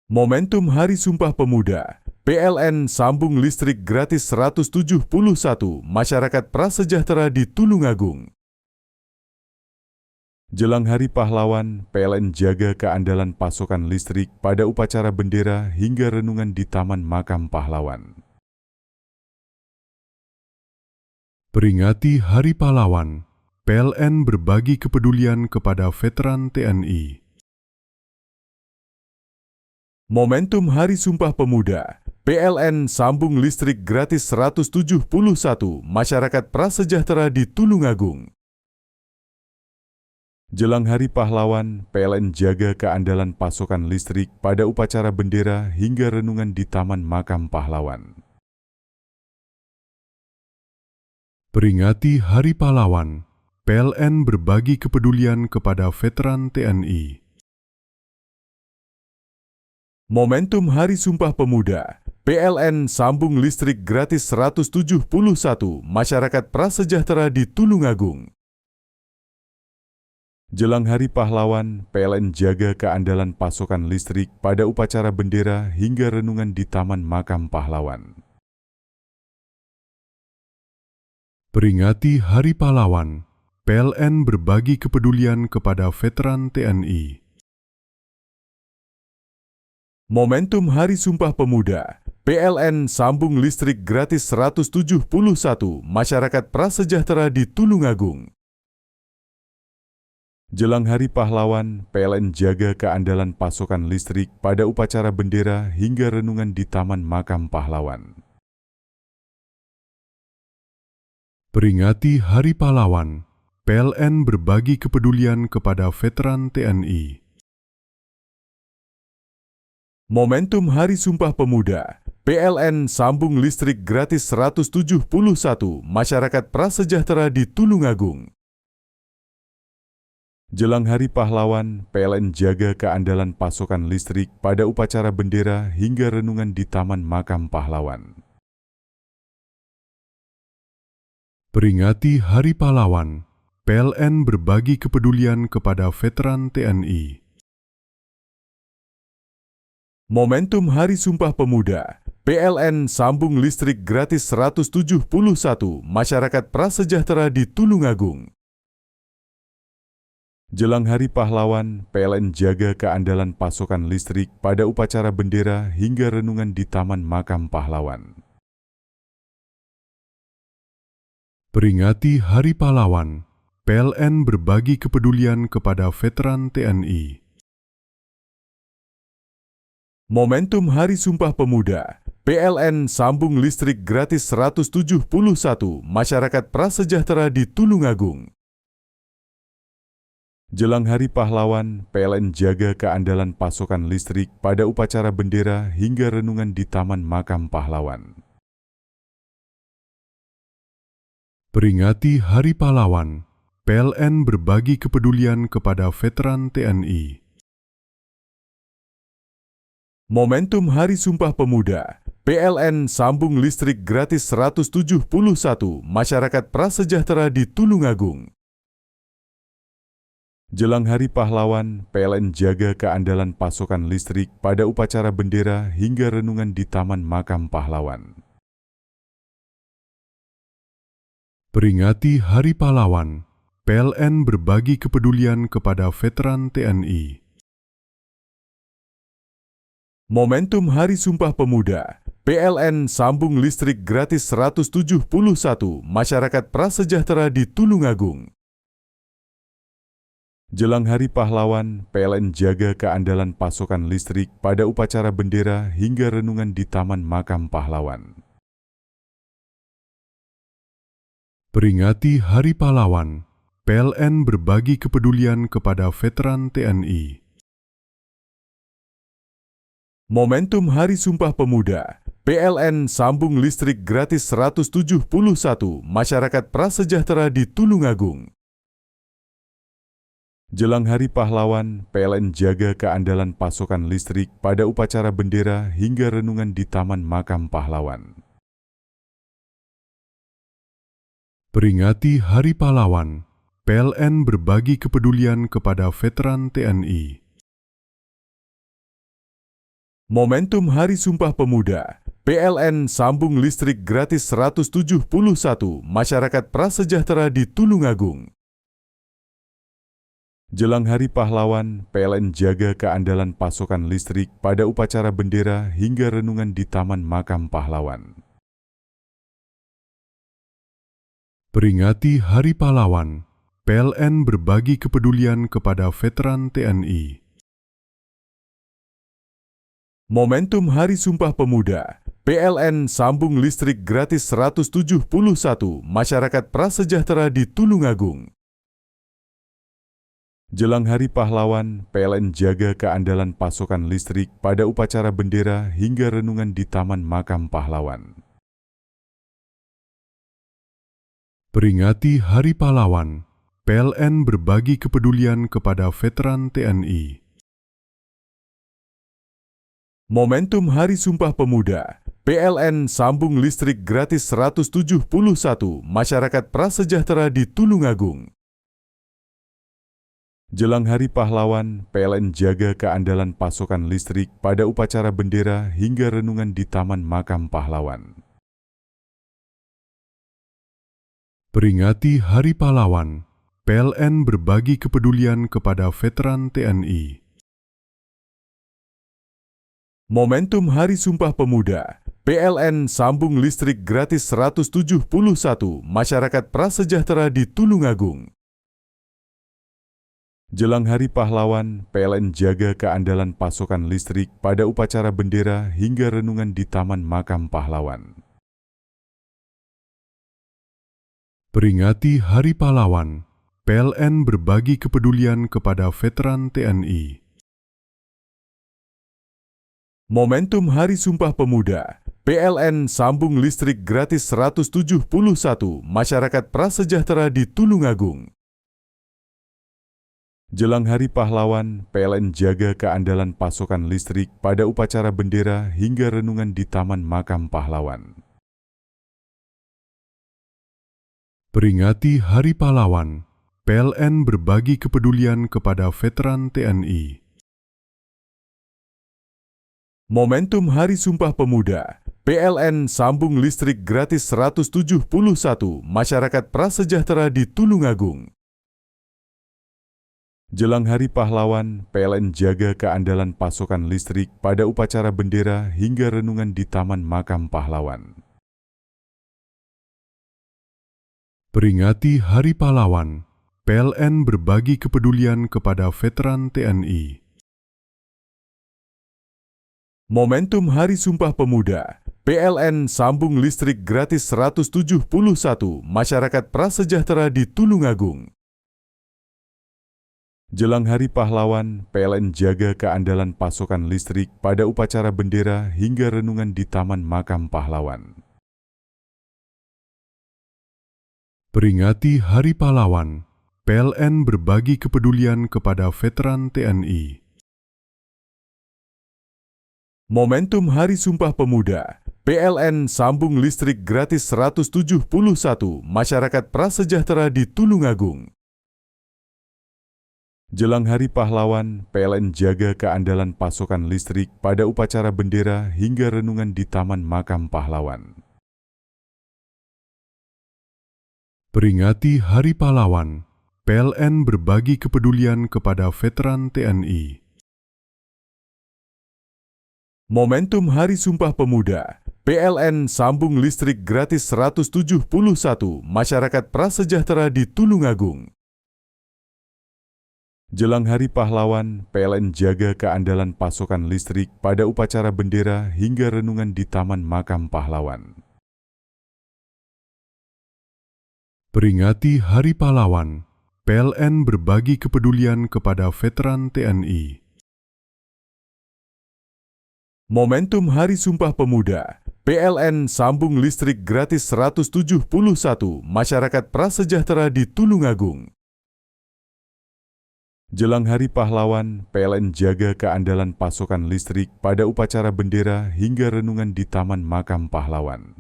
Momentum Hari Sumpah Pemuda, PLN sambung listrik gratis 171 masyarakat prasejahtera di Tulungagung. Jelang Hari Pahlawan, PLN jaga keandalan pasokan listrik pada upacara bendera hingga renungan di Taman Makam Pahlawan. Peringati Hari Pahlawan, PLN berbagi kepedulian kepada veteran TNI. Momentum Hari Sumpah Pemuda, PLN sambung listrik gratis 171 masyarakat prasejahtera di Tulungagung. Jelang Hari Pahlawan, PLN jaga keandalan pasokan listrik pada upacara bendera hingga renungan di Taman Makam Pahlawan. Peringati Hari Pahlawan, PLN berbagi kepedulian kepada veteran TNI. Momentum Hari Sumpah Pemuda, PLN sambung listrik gratis 171 masyarakat prasejahtera di Tulungagung. Jelang Hari Pahlawan, PLN jaga keandalan pasokan listrik pada upacara bendera hingga renungan di Taman Makam Pahlawan. Peringati Hari Pahlawan, PLN berbagi kepedulian kepada veteran TNI. Momentum Hari Sumpah Pemuda, PLN sambung listrik gratis 171 masyarakat prasejahtera di Tulungagung. Jelang Hari Pahlawan, PLN jaga keandalan pasokan listrik pada upacara bendera hingga renungan di Taman Makam Pahlawan. Peringati Hari Pahlawan, PLN berbagi kepedulian kepada veteran TNI. Momentum Hari Sumpah Pemuda, PLN sambung listrik gratis 171 masyarakat prasejahtera di Tulungagung. Jelang Hari Pahlawan, PLN jaga keandalan pasokan listrik pada upacara bendera hingga renungan di Taman Makam Pahlawan. Peringati Hari Pahlawan, PLN berbagi kepedulian kepada veteran TNI. Momentum Hari Sumpah Pemuda, PLN sambung listrik gratis 171 masyarakat prasejahtera di Tulungagung. Jelang Hari Pahlawan, PLN jaga keandalan pasokan listrik pada upacara bendera hingga renungan di Taman Makam Pahlawan. Peringati Hari Pahlawan, PLN berbagi kepedulian kepada veteran TNI. Momentum Hari Sumpah Pemuda, PLN sambung listrik gratis 171 masyarakat prasejahtera di Tulungagung. Jelang Hari Pahlawan, PLN jaga keandalan pasokan listrik pada upacara bendera hingga renungan di Taman Makam Pahlawan. Peringati Hari Pahlawan, PLN berbagi kepedulian kepada veteran TNI. Momentum Hari Sumpah Pemuda, PLN sambung listrik gratis 171 masyarakat prasejahtera di Tulungagung. Jelang Hari Pahlawan, PLN jaga keandalan pasokan listrik pada upacara bendera hingga renungan di Taman Makam Pahlawan. Peringati Hari Pahlawan, PLN berbagi kepedulian kepada veteran TNI. Momentum Hari Sumpah Pemuda, PLN sambung listrik gratis 171 masyarakat prasejahtera di Tulungagung. Jelang Hari Pahlawan, PLN jaga keandalan pasokan listrik pada upacara bendera hingga renungan di Taman Makam Pahlawan. Peringati Hari Pahlawan, PLN berbagi kepedulian kepada veteran TNI. Momentum Hari Sumpah Pemuda, PLN sambung listrik gratis 171 masyarakat prasejahtera di Tulungagung. Jelang Hari Pahlawan, PLN jaga keandalan pasokan listrik pada upacara bendera hingga renungan di Taman Makam Pahlawan. Peringati Hari Pahlawan, PLN berbagi kepedulian kepada veteran TNI. Momentum Hari Sumpah Pemuda, PLN sambung listrik gratis 171 masyarakat prasejahtera di Tulungagung. Jelang Hari Pahlawan, PLN jaga keandalan pasokan listrik pada upacara bendera hingga renungan di Taman Makam Pahlawan. Peringati Hari Pahlawan, PLN berbagi kepedulian kepada veteran TNI. Momentum Hari Sumpah Pemuda, PLN sambung listrik gratis 171 masyarakat prasejahtera di Tulungagung. Jelang Hari Pahlawan, PLN jaga keandalan pasokan listrik pada upacara bendera hingga renungan di Taman Makam Pahlawan. Peringati Hari Pahlawan, PLN berbagi kepedulian kepada veteran TNI. Momentum Hari Sumpah Pemuda, PLN sambung listrik gratis 171 masyarakat prasejahtera di Tulungagung. Jelang Hari Pahlawan, PLN jaga keandalan pasokan listrik pada upacara bendera hingga renungan di Taman Makam Pahlawan. Peringati Hari Pahlawan, PLN berbagi kepedulian kepada veteran TNI. Momentum Hari Sumpah Pemuda, PLN sambung listrik gratis 171 masyarakat prasejahtera di Tulungagung. Jelang Hari Pahlawan, PLN jaga keandalan pasokan listrik pada upacara bendera hingga renungan di Taman Makam Pahlawan. Peringati Hari Pahlawan, PLN berbagi kepedulian kepada veteran TNI. Momentum Hari Sumpah Pemuda, PLN sambung listrik gratis 171 masyarakat prasejahtera di Tulungagung. Jelang Hari Pahlawan, PLN jaga keandalan pasokan listrik pada upacara bendera hingga renungan di Taman Makam Pahlawan. Peringati Hari Pahlawan, PLN berbagi kepedulian kepada veteran TNI. Momentum Hari Sumpah Pemuda, PLN sambung listrik gratis 171 masyarakat prasejahtera di Tulungagung. Jelang Hari Pahlawan, PLN jaga keandalan pasokan listrik pada upacara bendera hingga renungan di Taman Makam Pahlawan. Peringati Hari Pahlawan, PLN berbagi kepedulian kepada veteran TNI. Momentum Hari Sumpah Pemuda, PLN sambung listrik gratis 171 masyarakat prasejahtera di Tulungagung. Jelang Hari Pahlawan, PLN jaga keandalan pasokan listrik pada upacara bendera hingga renungan di Taman Makam Pahlawan. Peringati Hari Pahlawan, PLN berbagi kepedulian kepada veteran TNI. Momentum Hari Sumpah Pemuda, PLN sambung listrik gratis 171 masyarakat prasejahtera di Tulungagung. Jelang Hari Pahlawan, PLN jaga keandalan pasokan listrik pada upacara bendera hingga renungan di Taman Makam Pahlawan. Peringati Hari Pahlawan, PLN berbagi kepedulian kepada veteran TNI. Momentum Hari Sumpah Pemuda, PLN sambung listrik gratis 171 masyarakat prasejahtera di Tulungagung. Jelang Hari Pahlawan, PLN jaga keandalan pasokan listrik pada upacara bendera hingga renungan di Taman Makam Pahlawan. Peringati Hari Pahlawan, PLN berbagi kepedulian kepada veteran TNI. Momentum Hari Sumpah Pemuda, PLN sambung listrik gratis 171 masyarakat prasejahtera di Tulungagung. Jelang Hari Pahlawan, PLN jaga keandalan pasokan listrik pada upacara bendera hingga renungan di Taman Makam Pahlawan.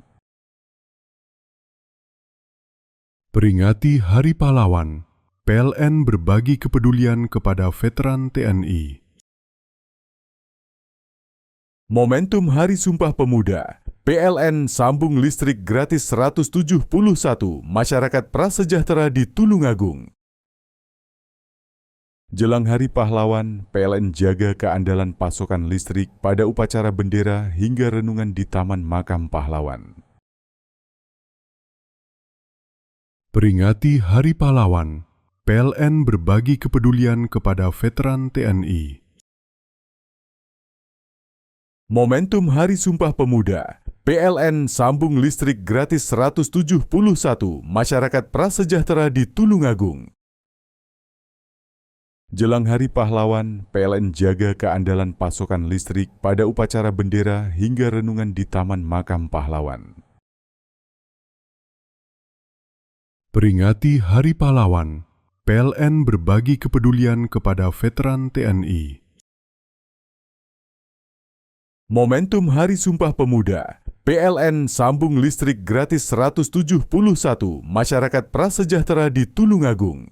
Peringati Hari Pahlawan, PLN berbagi kepedulian kepada veteran TNI. Momentum Hari Sumpah Pemuda, PLN sambung listrik gratis 171 masyarakat prasejahtera di Tulungagung. Jelang Hari Pahlawan, PLN jaga keandalan pasokan listrik pada upacara bendera hingga renungan di Taman Makam Pahlawan. Peringati Hari Pahlawan, PLN berbagi kepedulian kepada veteran TNI. Momentum Hari Sumpah Pemuda, PLN sambung listrik gratis 171 masyarakat prasejahtera di Tulungagung. Jelang Hari Pahlawan, PLN jaga keandalan pasokan listrik pada upacara bendera hingga renungan di Taman Makam Pahlawan. Peringati Hari Pahlawan, PLN berbagi kepedulian kepada veteran TNI. Momentum Hari Sumpah Pemuda, PLN sambung listrik gratis 171 masyarakat prasejahtera di Tulungagung.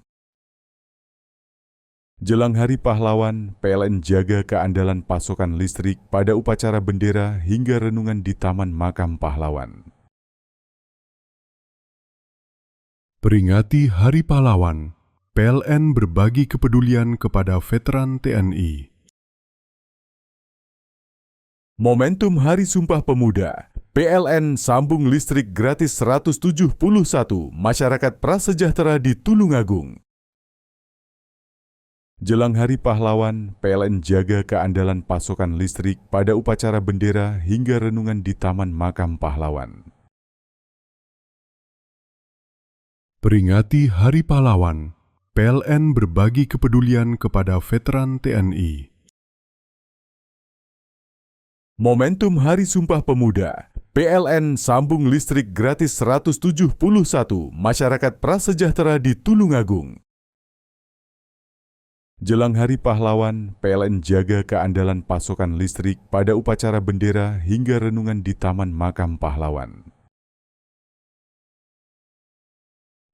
Jelang Hari Pahlawan, PLN jaga keandalan pasokan listrik pada upacara bendera hingga renungan di Taman Makam Pahlawan. Peringati Hari Pahlawan, PLN berbagi kepedulian kepada veteran TNI. Momentum Hari Sumpah Pemuda, PLN sambung listrik gratis 171 masyarakat prasejahtera di Tulungagung. Jelang Hari Pahlawan, PLN jaga keandalan pasokan listrik pada upacara bendera hingga renungan di Taman Makam Pahlawan. Peringati Hari Pahlawan, PLN berbagi kepedulian kepada veteran TNI. Momentum Hari Sumpah Pemuda, PLN sambung listrik gratis 171 masyarakat prasejahtera di Tulungagung. Jelang Hari Pahlawan, PLN jaga keandalan pasokan listrik pada upacara bendera hingga renungan di Taman Makam Pahlawan.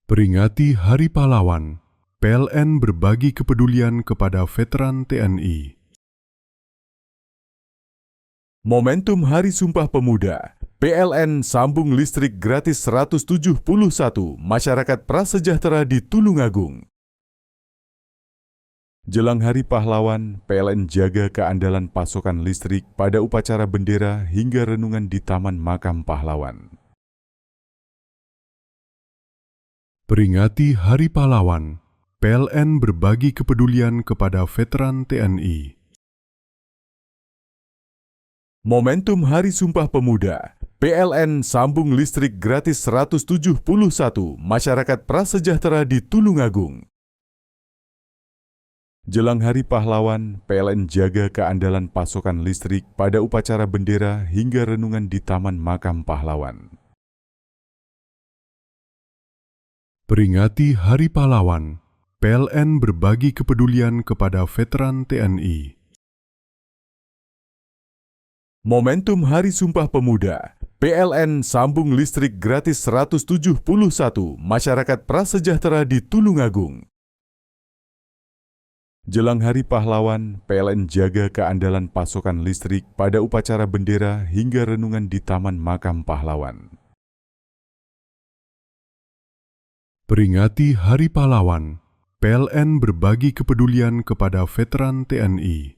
Peringati Hari Pahlawan, PLN berbagi kepedulian kepada veteran TNI. Momentum Hari Sumpah Pemuda, PLN sambung listrik gratis 171 masyarakat prasejahtera di Tulungagung. Jelang Hari Pahlawan, PLN jaga keandalan pasokan listrik pada upacara bendera hingga renungan di Taman Makam Pahlawan. Peringati Hari Pahlawan, PLN berbagi kepedulian kepada veteran TNI. Momentum Hari Sumpah Pemuda, PLN sambung listrik gratis 171 masyarakat prasejahtera di Tulungagung. Jelang Hari Pahlawan, PLN jaga keandalan pasokan listrik pada upacara bendera hingga renungan di Taman Makam Pahlawan. Peringati Hari Pahlawan, PLN berbagi kepedulian kepada veteran TNI. Momentum Hari Sumpah Pemuda, PLN sambung listrik gratis 171 masyarakat prasejahtera di Tulungagung. Jelang Hari Pahlawan, PLN jaga keandalan pasokan listrik pada upacara bendera hingga renungan di Taman Makam Pahlawan. Peringati Hari Pahlawan, PLN berbagi kepedulian kepada veteran TNI.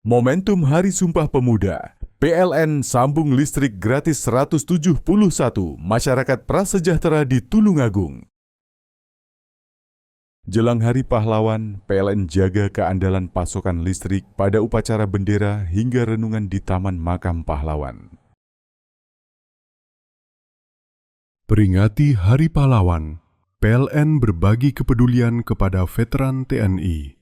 Momentum Hari Sumpah Pemuda, PLN sambung listrik gratis 171 masyarakat prasejahtera di Tulungagung. Jelang Hari Pahlawan, PLN jaga keandalan pasokan listrik pada upacara bendera hingga renungan di Taman Makam Pahlawan. Peringati Hari Pahlawan, PLN berbagi kepedulian kepada veteran TNI.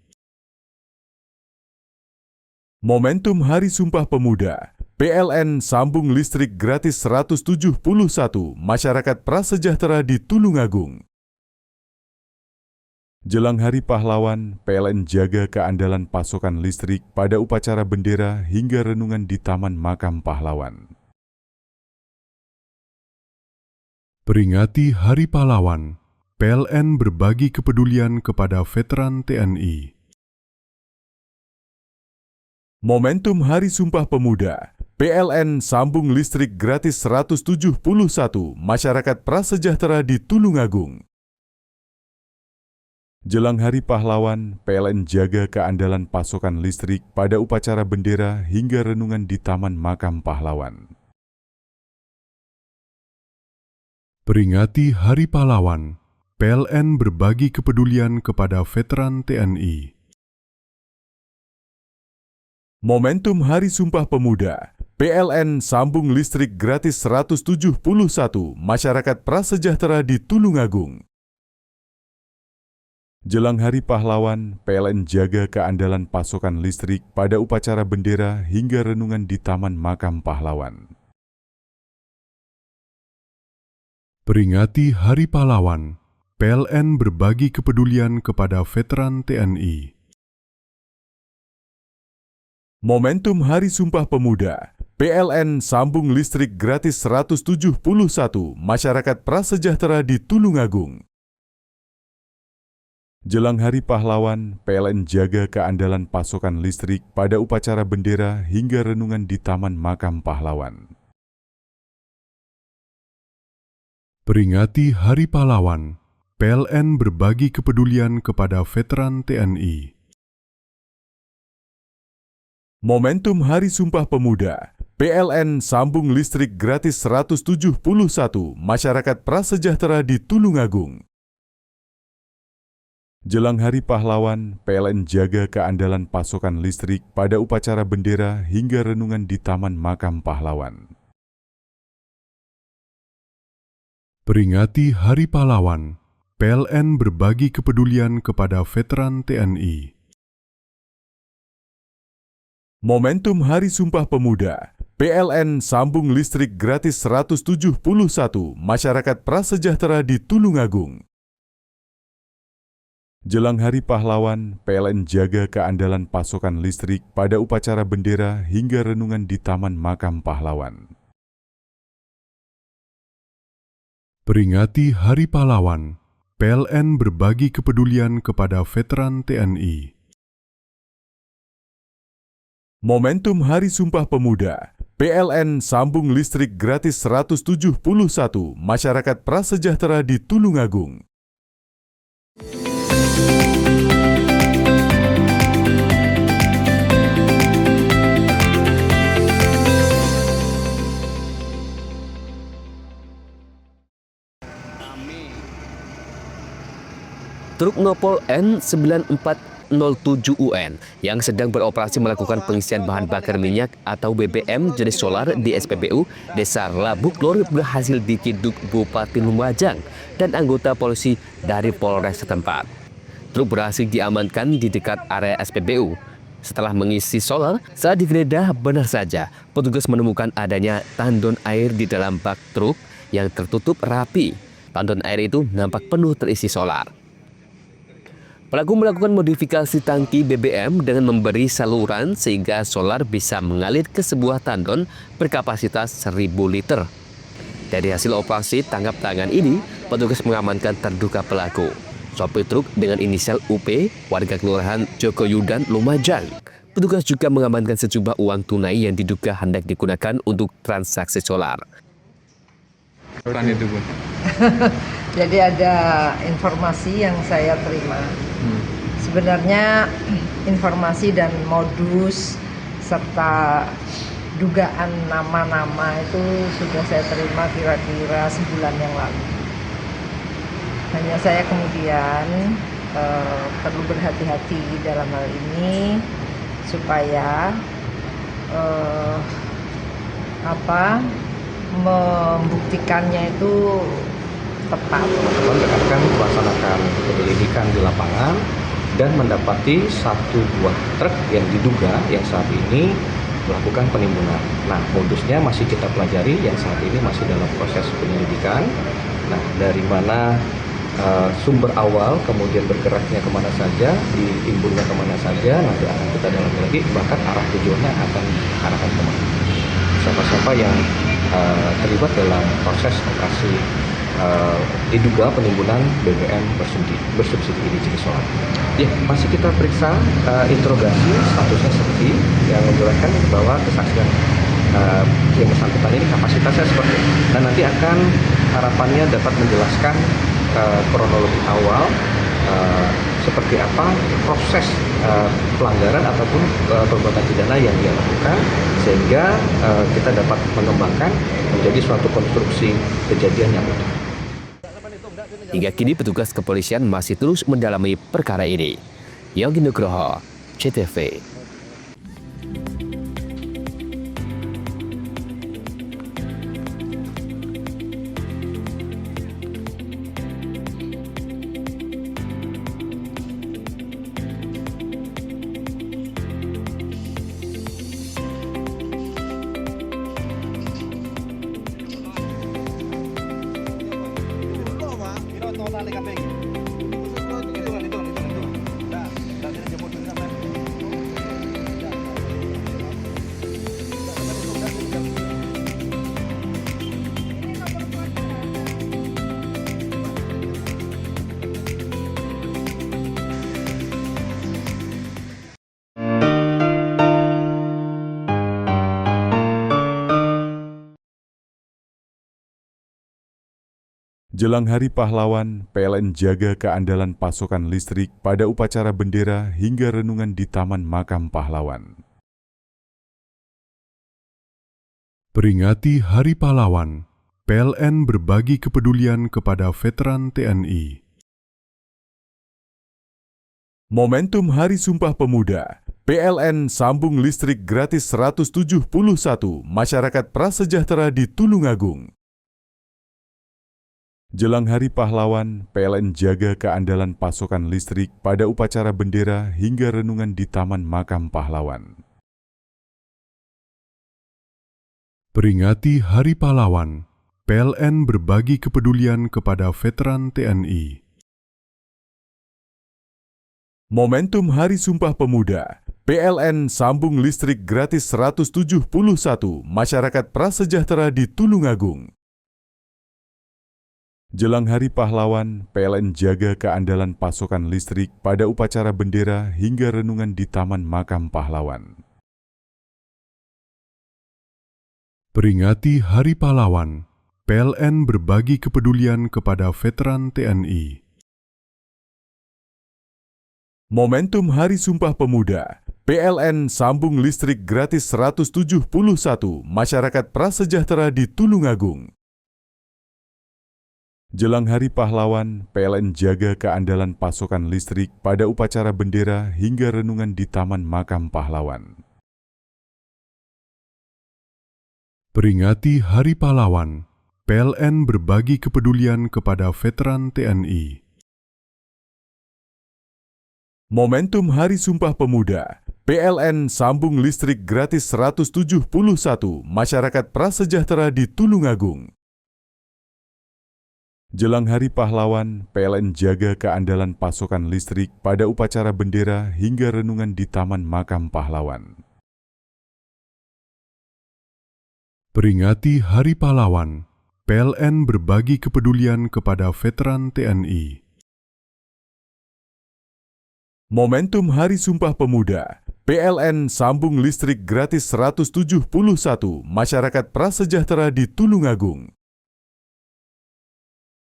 Momentum Hari Sumpah Pemuda, PLN sambung listrik gratis 171 masyarakat prasejahtera di Tulungagung. Jelang Hari Pahlawan, PLN jaga keandalan pasokan listrik pada upacara bendera hingga renungan di Taman Makam Pahlawan. Peringati Hari Pahlawan, PLN berbagi kepedulian kepada veteran TNI. Momentum Hari Sumpah Pemuda, PLN sambung listrik gratis 171 masyarakat prasejahtera di Tulungagung. Jelang Hari Pahlawan, PLN jaga keandalan pasokan listrik pada upacara bendera hingga renungan di Taman Makam Pahlawan. Peringati Hari Pahlawan, PLN berbagi kepedulian kepada veteran TNI. Momentum Hari Sumpah Pemuda, PLN sambung listrik gratis 171 masyarakat prasejahtera di Tulungagung. Jelang Hari Pahlawan, PLN jaga keandalan pasokan listrik pada upacara bendera hingga renungan di Taman Makam Pahlawan. Peringati Hari Pahlawan, PLN berbagi kepedulian kepada veteran TNI. Momentum Hari Sumpah Pemuda, PLN sambung listrik gratis 171 masyarakat prasejahtera di Tulungagung. Jelang Hari Pahlawan, PLN jaga keandalan pasokan listrik pada upacara bendera hingga renungan di Taman Makam Pahlawan. Peringati Hari Pahlawan, PLN berbagi kepedulian kepada veteran TNI. Momentum Hari Sumpah Pemuda, PLN sambung listrik gratis 171 masyarakat prasejahtera di Tulungagung. Jelang Hari Pahlawan, PLN jaga keandalan pasokan listrik pada upacara bendera hingga renungan di Taman Makam Pahlawan. Peringati Hari Pahlawan, PLN berbagi kepedulian kepada veteran TNI. Momentum Hari Sumpah Pemuda, PLN sambung listrik gratis 171 masyarakat prasejahtera di Tulungagung. Jelang Hari Pahlawan, PLN jaga keandalan pasokan listrik pada upacara bendera hingga renungan di Taman Makam Pahlawan. Peringati Hari Pahlawan, PLN berbagi kepedulian kepada veteran TNI. Momentum Hari Sumpah Pemuda, PLN sambung listrik gratis 171 masyarakat prasejahtera di Tulungagung. Truk Nopol N9407UN yang sedang beroperasi melakukan pengisian bahan bakar minyak atau BBM jenis solar di SPBU Desa Labuklor berhasil diciduk Bupati Lumajang dan anggota polisi dari Polres setempat. Truk berhasil diamankan di dekat area SPBU. Setelah mengisi solar, saat digeledah benar saja petugas menemukan adanya tandon air di dalam bak truk yang tertutup rapi. Tandon air itu nampak penuh terisi solar. Pelaku melakukan modifikasi tangki BBM dengan memberi saluran sehingga solar bisa mengalir ke sebuah tandon berkapasitas 1000 liter. Dari hasil operasi tangkap tangan ini, petugas mengamankan terduga pelaku, sopir truk dengan inisial UP, warga Kelurahan Jogoyudan, Lumajang. Petugas juga mengamankan sejumlah uang tunai yang diduga hendak digunakan untuk transaksi solar. Itu, Bu. Jadi ada informasi yang saya terima. Sebenarnya informasi dan modus serta dugaan nama-nama itu sudah saya terima kira-kira sebulan yang lalu. Hanya saya kemudian perlu berhati-hati dalam hal ini supaya membuktikannya itu tepat. Teman-teman akan melaksanakan penyelidikan di lapangan dan mendapati satu buah truk yang diduga yang saat ini melakukan penimbunan. Nah, modusnya masih kita pelajari, yang saat ini masih dalam proses penyelidikan. Nah, dari mana sumber awal, kemudian bergeraknya kemana saja, ditimbunnya kemana saja, nanti akan kita dalami lagi, bahkan arah tujuannya akan arahkan kemana. Siapa-siapa yang terlibat dalam proses operasi diduga penimbunan BBM bersubsidi ini jenis solar. Ya, masih kita periksa interogasi statusnya seperti yang menjelaskan bahwa kesaksian yang bersangkutan ini kapasitasnya seperti ini. Dan nanti akan harapannya dapat menjelaskan kronologi awal seperti apa proses pelanggaran ataupun perbuatan pidana yang dia lakukan, sehingga kita dapat mengembangkan menjadi suatu konstruksi kejadian yang utuh. Hingga kini petugas kepolisian masih terus mendalami perkara ini. Yogi Nugroho, CTV. Jelang Hari Pahlawan, PLN jaga keandalan pasokan listrik pada upacara bendera hingga renungan di Taman Makam Pahlawan. Peringati Hari Pahlawan, PLN berbagi kepedulian kepada veteran TNI. Momentum Hari Sumpah Pemuda, PLN sambung listrik gratis 171 masyarakat prasejahtera di Tulungagung. Jelang Hari Pahlawan, PLN jaga keandalan pasokan listrik pada upacara bendera hingga renungan di Taman Makam Pahlawan. Peringati Hari Pahlawan, PLN berbagi kepedulian kepada veteran TNI. Momentum Hari Sumpah Pemuda, PLN sambung listrik gratis 171 masyarakat prasejahtera di Tulungagung. Jelang Hari Pahlawan, PLN jaga keandalan pasokan listrik pada upacara bendera hingga renungan di Taman Makam Pahlawan. Peringati Hari Pahlawan, PLN berbagi kepedulian kepada veteran TNI. Momentum Hari Sumpah Pemuda, PLN sambung listrik gratis 171 masyarakat prasejahtera di Tulungagung. Jelang Hari Pahlawan, PLN jaga keandalan pasokan listrik pada upacara bendera hingga renungan di Taman Makam Pahlawan. Peringati Hari Pahlawan, PLN berbagi kepedulian kepada veteran TNI. Momentum Hari Sumpah Pemuda, PLN sambung listrik gratis 171 masyarakat prasejahtera di Tulungagung. Jelang Hari Pahlawan, PLN jaga keandalan pasokan listrik pada upacara bendera hingga renungan di Taman Makam Pahlawan. Peringati Hari Pahlawan, PLN berbagi kepedulian kepada veteran TNI. Momentum Hari Sumpah Pemuda, PLN sambung listrik gratis 171 masyarakat prasejahtera di Tulungagung.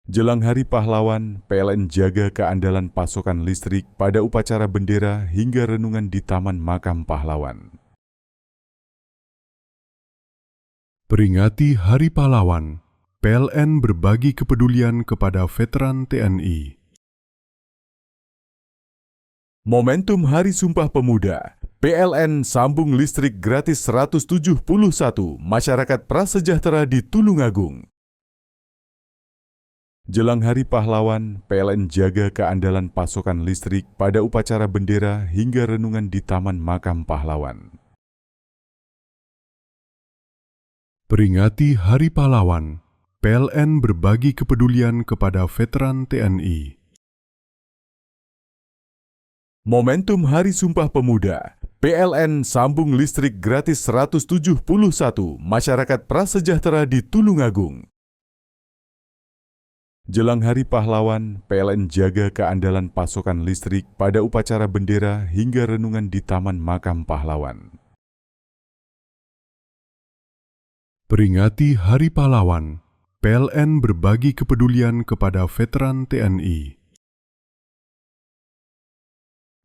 Jelang Hari Pahlawan, PLN jaga keandalan pasokan listrik pada upacara bendera hingga renungan di Taman Makam Pahlawan. Peringati Hari Pahlawan, PLN berbagi kepedulian kepada veteran TNI. Momentum Hari Sumpah Pemuda, PLN sambung listrik gratis 171 masyarakat prasejahtera di Tulungagung. Jelang Hari Pahlawan, PLN jaga keandalan pasokan listrik pada upacara bendera hingga renungan di Taman Makam Pahlawan. Peringati Hari Pahlawan, PLN berbagi kepedulian kepada veteran TNI. Momentum Hari Sumpah Pemuda, PLN sambung listrik gratis 171 masyarakat prasejahtera di Tulungagung. Jelang Hari Pahlawan, PLN jaga keandalan pasokan listrik pada upacara bendera hingga renungan di Taman Makam Pahlawan. Peringati Hari Pahlawan, PLN berbagi kepedulian kepada veteran TNI.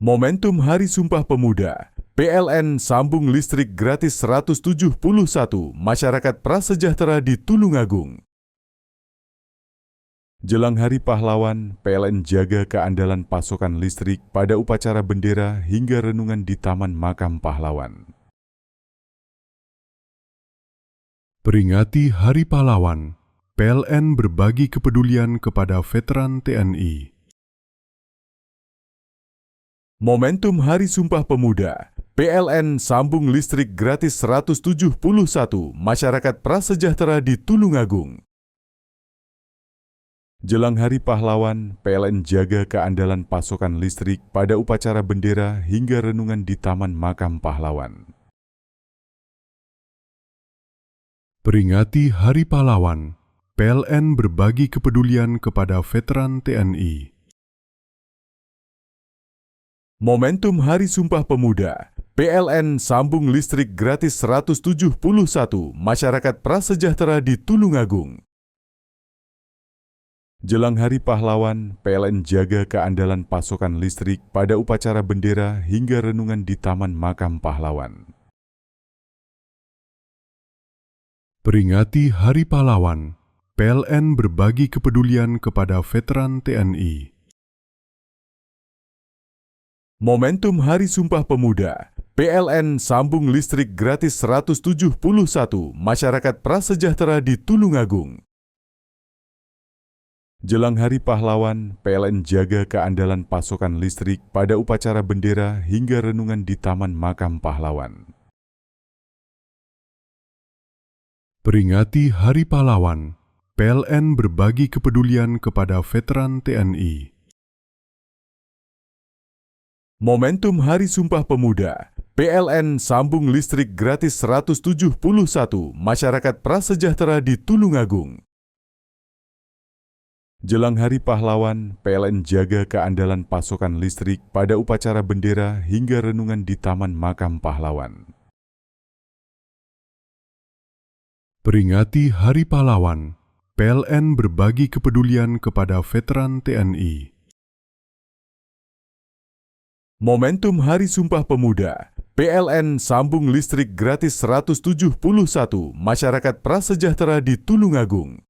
Momentum Hari Sumpah Pemuda, PLN sambung listrik gratis 171 masyarakat prasejahtera di Tulungagung. Jelang Hari Pahlawan, PLN jaga keandalan pasokan listrik pada upacara bendera hingga renungan di Taman Makam Pahlawan. Peringati Hari Pahlawan, PLN berbagi kepedulian kepada veteran TNI. Momentum Hari Sumpah Pemuda, PLN sambung listrik gratis 171 masyarakat prasejahtera di Tulungagung. Jelang Hari Pahlawan, PLN jaga keandalan pasokan listrik pada upacara bendera hingga renungan di Taman Makam Pahlawan. Peringati Hari Pahlawan, PLN berbagi kepedulian kepada veteran TNI. Momentum Hari Sumpah Pemuda, PLN sambung listrik gratis 171 masyarakat prasejahtera di Tulungagung. Jelang Hari Pahlawan, PLN jaga keandalan pasokan listrik pada upacara bendera hingga renungan di Taman Makam Pahlawan. Peringati Hari Pahlawan, PLN berbagi kepedulian kepada veteran TNI. Momentum Hari Sumpah Pemuda, PLN sambung listrik gratis 171 masyarakat prasejahtera di Tulungagung. Jelang Hari Pahlawan, PLN jaga keandalan pasokan listrik pada upacara bendera hingga renungan di Taman Makam Pahlawan. Peringati Hari Pahlawan, PLN berbagi kepedulian kepada veteran TNI. Momentum Hari Sumpah Pemuda, PLN sambung listrik gratis 171 masyarakat prasejahtera di Tulungagung. Jelang Hari Pahlawan, PLN jaga keandalan pasokan listrik pada upacara bendera hingga renungan di Taman Makam Pahlawan. Peringati Hari Pahlawan, PLN berbagi kepedulian kepada veteran TNI. Momentum Hari Sumpah Pemuda, PLN sambung listrik gratis 171 masyarakat prasejahtera di Tulungagung.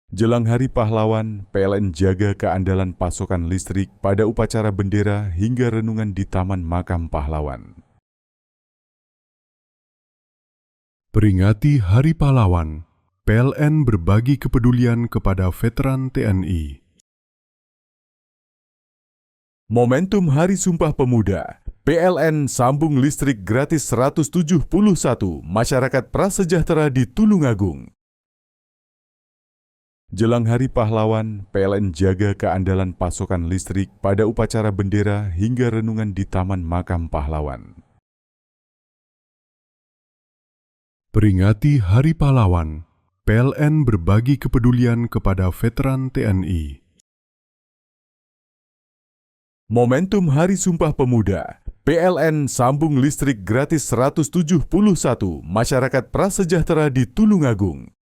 Jelang Hari Pahlawan, PLN jaga keandalan pasokan listrik pada upacara bendera hingga renungan di Taman Makam Pahlawan. Peringati Hari Pahlawan, PLN berbagi kepedulian kepada veteran TNI. Momentum Hari Sumpah Pemuda, PLN sambung listrik gratis 171 masyarakat prasejahtera di Tulungagung. Jelang Hari Pahlawan, PLN jaga keandalan pasokan listrik pada upacara bendera hingga renungan di Taman Makam Pahlawan. Peringati Hari Pahlawan, PLN berbagi kepedulian kepada veteran TNI. Momentum Hari Sumpah Pemuda, PLN sambung listrik gratis 171 masyarakat prasejahtera di Tulungagung.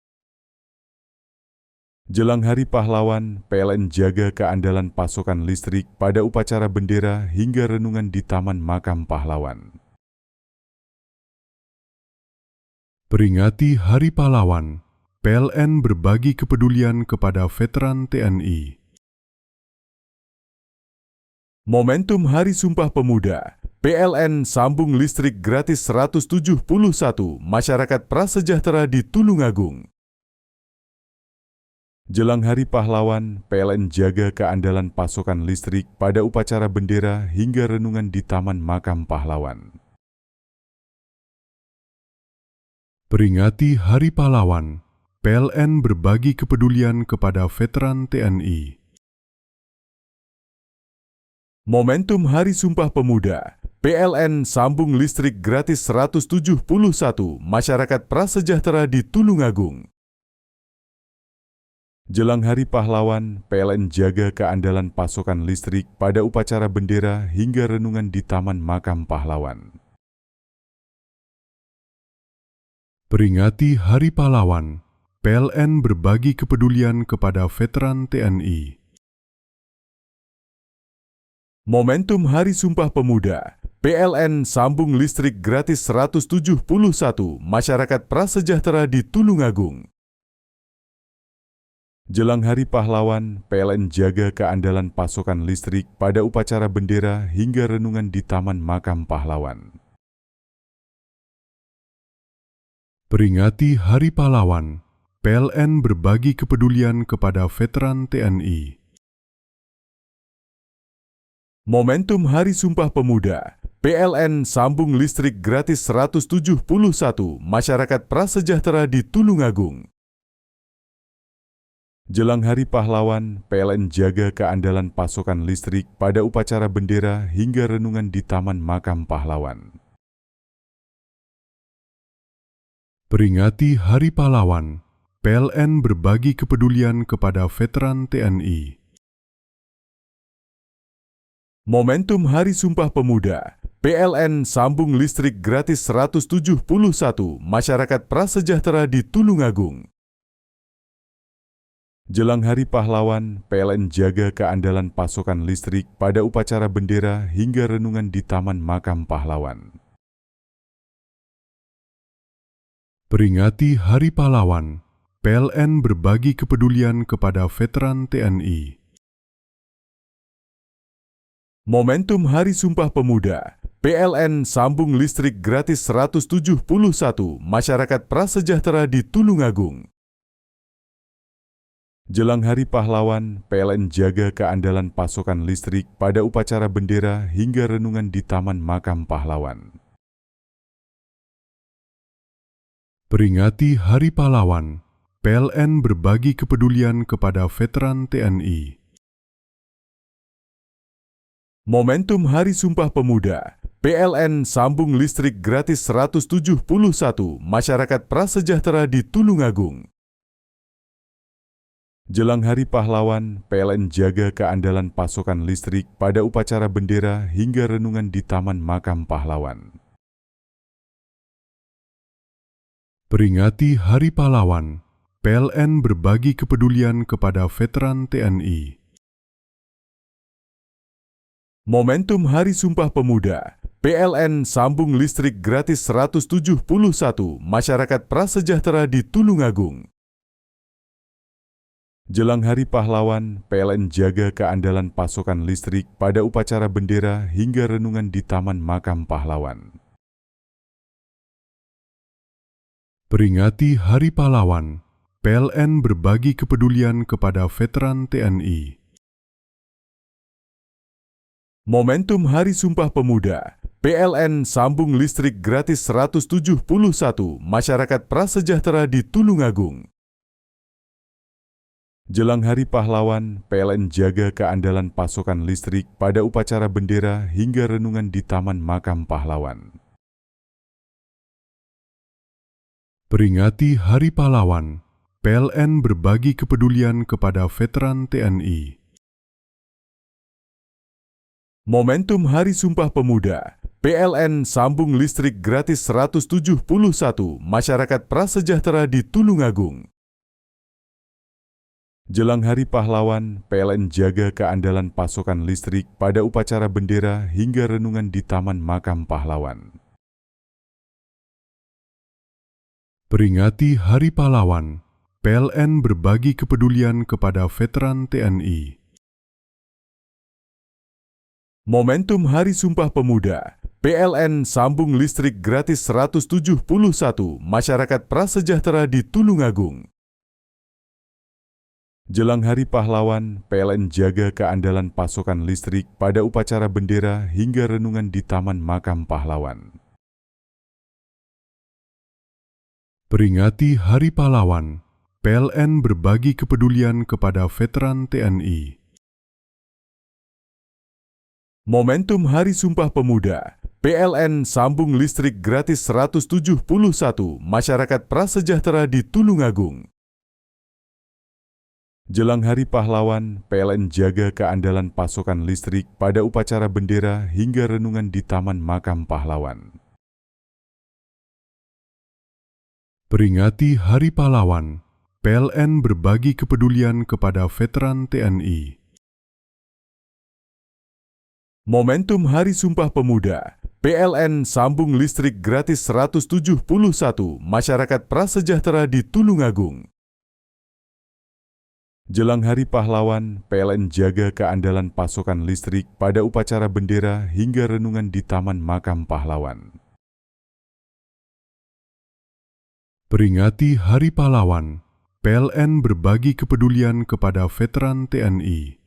Jelang Hari Pahlawan, PLN jaga keandalan pasokan listrik pada upacara bendera hingga renungan di Taman Makam Pahlawan. Peringati Hari Pahlawan, PLN berbagi kepedulian kepada veteran TNI. Momentum Hari Sumpah Pemuda, PLN sambung listrik gratis 171 masyarakat prasejahtera di Tulungagung. Jelang Hari Pahlawan, PLN jaga keandalan pasokan listrik pada upacara bendera hingga renungan di Taman Makam Pahlawan. Peringati Hari Pahlawan, PLN berbagi kepedulian kepada veteran TNI. Momentum Hari Sumpah Pemuda, PLN sambung listrik gratis 171 masyarakat prasejahtera di Tulungagung. Jelang Hari Pahlawan, PLN jaga keandalan pasokan listrik pada upacara bendera hingga renungan di Taman Makam Pahlawan. Peringati Hari Pahlawan, PLN berbagi kepedulian kepada veteran TNI. Momentum Hari Sumpah Pemuda, PLN sambung listrik gratis 171 masyarakat prasejahtera di Tulungagung. Jelang Hari Pahlawan, PLN jaga keandalan pasokan listrik pada upacara bendera hingga renungan di Taman Makam Pahlawan. Peringati Hari Pahlawan, PLN berbagi kepedulian kepada veteran TNI. Momentum Hari Sumpah Pemuda, PLN sambung listrik gratis 171 masyarakat prasejahtera di Tulungagung. Jelang Hari Pahlawan, PLN jaga keandalan pasokan listrik pada upacara bendera hingga renungan di Taman Makam Pahlawan. Peringati Hari Pahlawan, PLN berbagi kepedulian kepada veteran TNI. Momentum Hari Sumpah Pemuda, PLN sambung listrik gratis 171 masyarakat prasejahtera di Tulungagung. Jelang Hari Pahlawan, PLN jaga keandalan pasokan listrik pada upacara bendera hingga renungan di Taman Makam Pahlawan. Peringati Hari Pahlawan, PLN berbagi kepedulian kepada veteran TNI. Momentum Hari Sumpah Pemuda, PLN sambung listrik gratis 171 masyarakat prasejahtera di Tulungagung. Jelang Hari Pahlawan, PLN jaga keandalan pasokan listrik pada upacara bendera hingga renungan di Taman Makam Pahlawan. Peringati Hari Pahlawan, PLN berbagi kepedulian kepada veteran TNI. Momentum Hari Sumpah Pemuda, PLN sambung listrik gratis 171 masyarakat prasejahtera di Tulungagung. Jelang Hari Pahlawan, PLN jaga keandalan pasokan listrik pada upacara bendera hingga renungan di Taman Makam Pahlawan. Peringati Hari Pahlawan, PLN berbagi kepedulian kepada veteran TNI. Momentum Hari Sumpah Pemuda, PLN sambung listrik gratis 171 masyarakat prasejahtera di Tulungagung. Jelang Hari Pahlawan, PLN jaga keandalan pasokan listrik pada upacara bendera hingga renungan di Taman Makam Pahlawan. Peringati Hari Pahlawan, PLN berbagi kepedulian kepada veteran TNI. Momentum Hari Sumpah Pemuda, PLN sambung listrik gratis 171 masyarakat prasejahtera di Tulungagung. Jelang Hari Pahlawan, PLN jaga keandalan pasokan listrik pada upacara bendera hingga renungan di Taman Makam Pahlawan. Peringati Hari Pahlawan, PLN berbagi kepedulian kepada veteran TNI. Momentum Hari Sumpah Pemuda, PLN sambung listrik gratis 171 masyarakat prasejahtera di Tulungagung. Jelang Hari Pahlawan, PLN jaga keandalan pasokan listrik pada upacara bendera hingga renungan di Taman Makam Pahlawan. Peringati Hari Pahlawan, PLN berbagi kepedulian kepada veteran TNI. Momentum Hari Sumpah Pemuda, PLN sambung listrik gratis 171 masyarakat prasejahtera di Tulungagung. Jelang Hari Pahlawan, PLN jaga keandalan pasokan listrik pada upacara bendera hingga renungan di Taman Makam Pahlawan. Peringati Hari Pahlawan, PLN berbagi kepedulian kepada veteran TNI. Momentum Hari Sumpah Pemuda, PLN sambung listrik gratis 171 masyarakat prasejahtera di Tulungagung. Jelang Hari Pahlawan, PLN jaga keandalan pasokan listrik pada upacara bendera hingga renungan di Taman Makam Pahlawan. Peringati Hari Pahlawan, PLN berbagi kepedulian kepada veteran TNI. Momentum Hari Sumpah Pemuda, PLN sambung listrik gratis 171 masyarakat prasejahtera di Tulungagung. Jelang Hari Pahlawan, PLN jaga keandalan pasokan listrik pada upacara bendera hingga renungan di Taman Makam Pahlawan. Peringati Hari Pahlawan, PLN berbagi kepedulian kepada veteran TNI.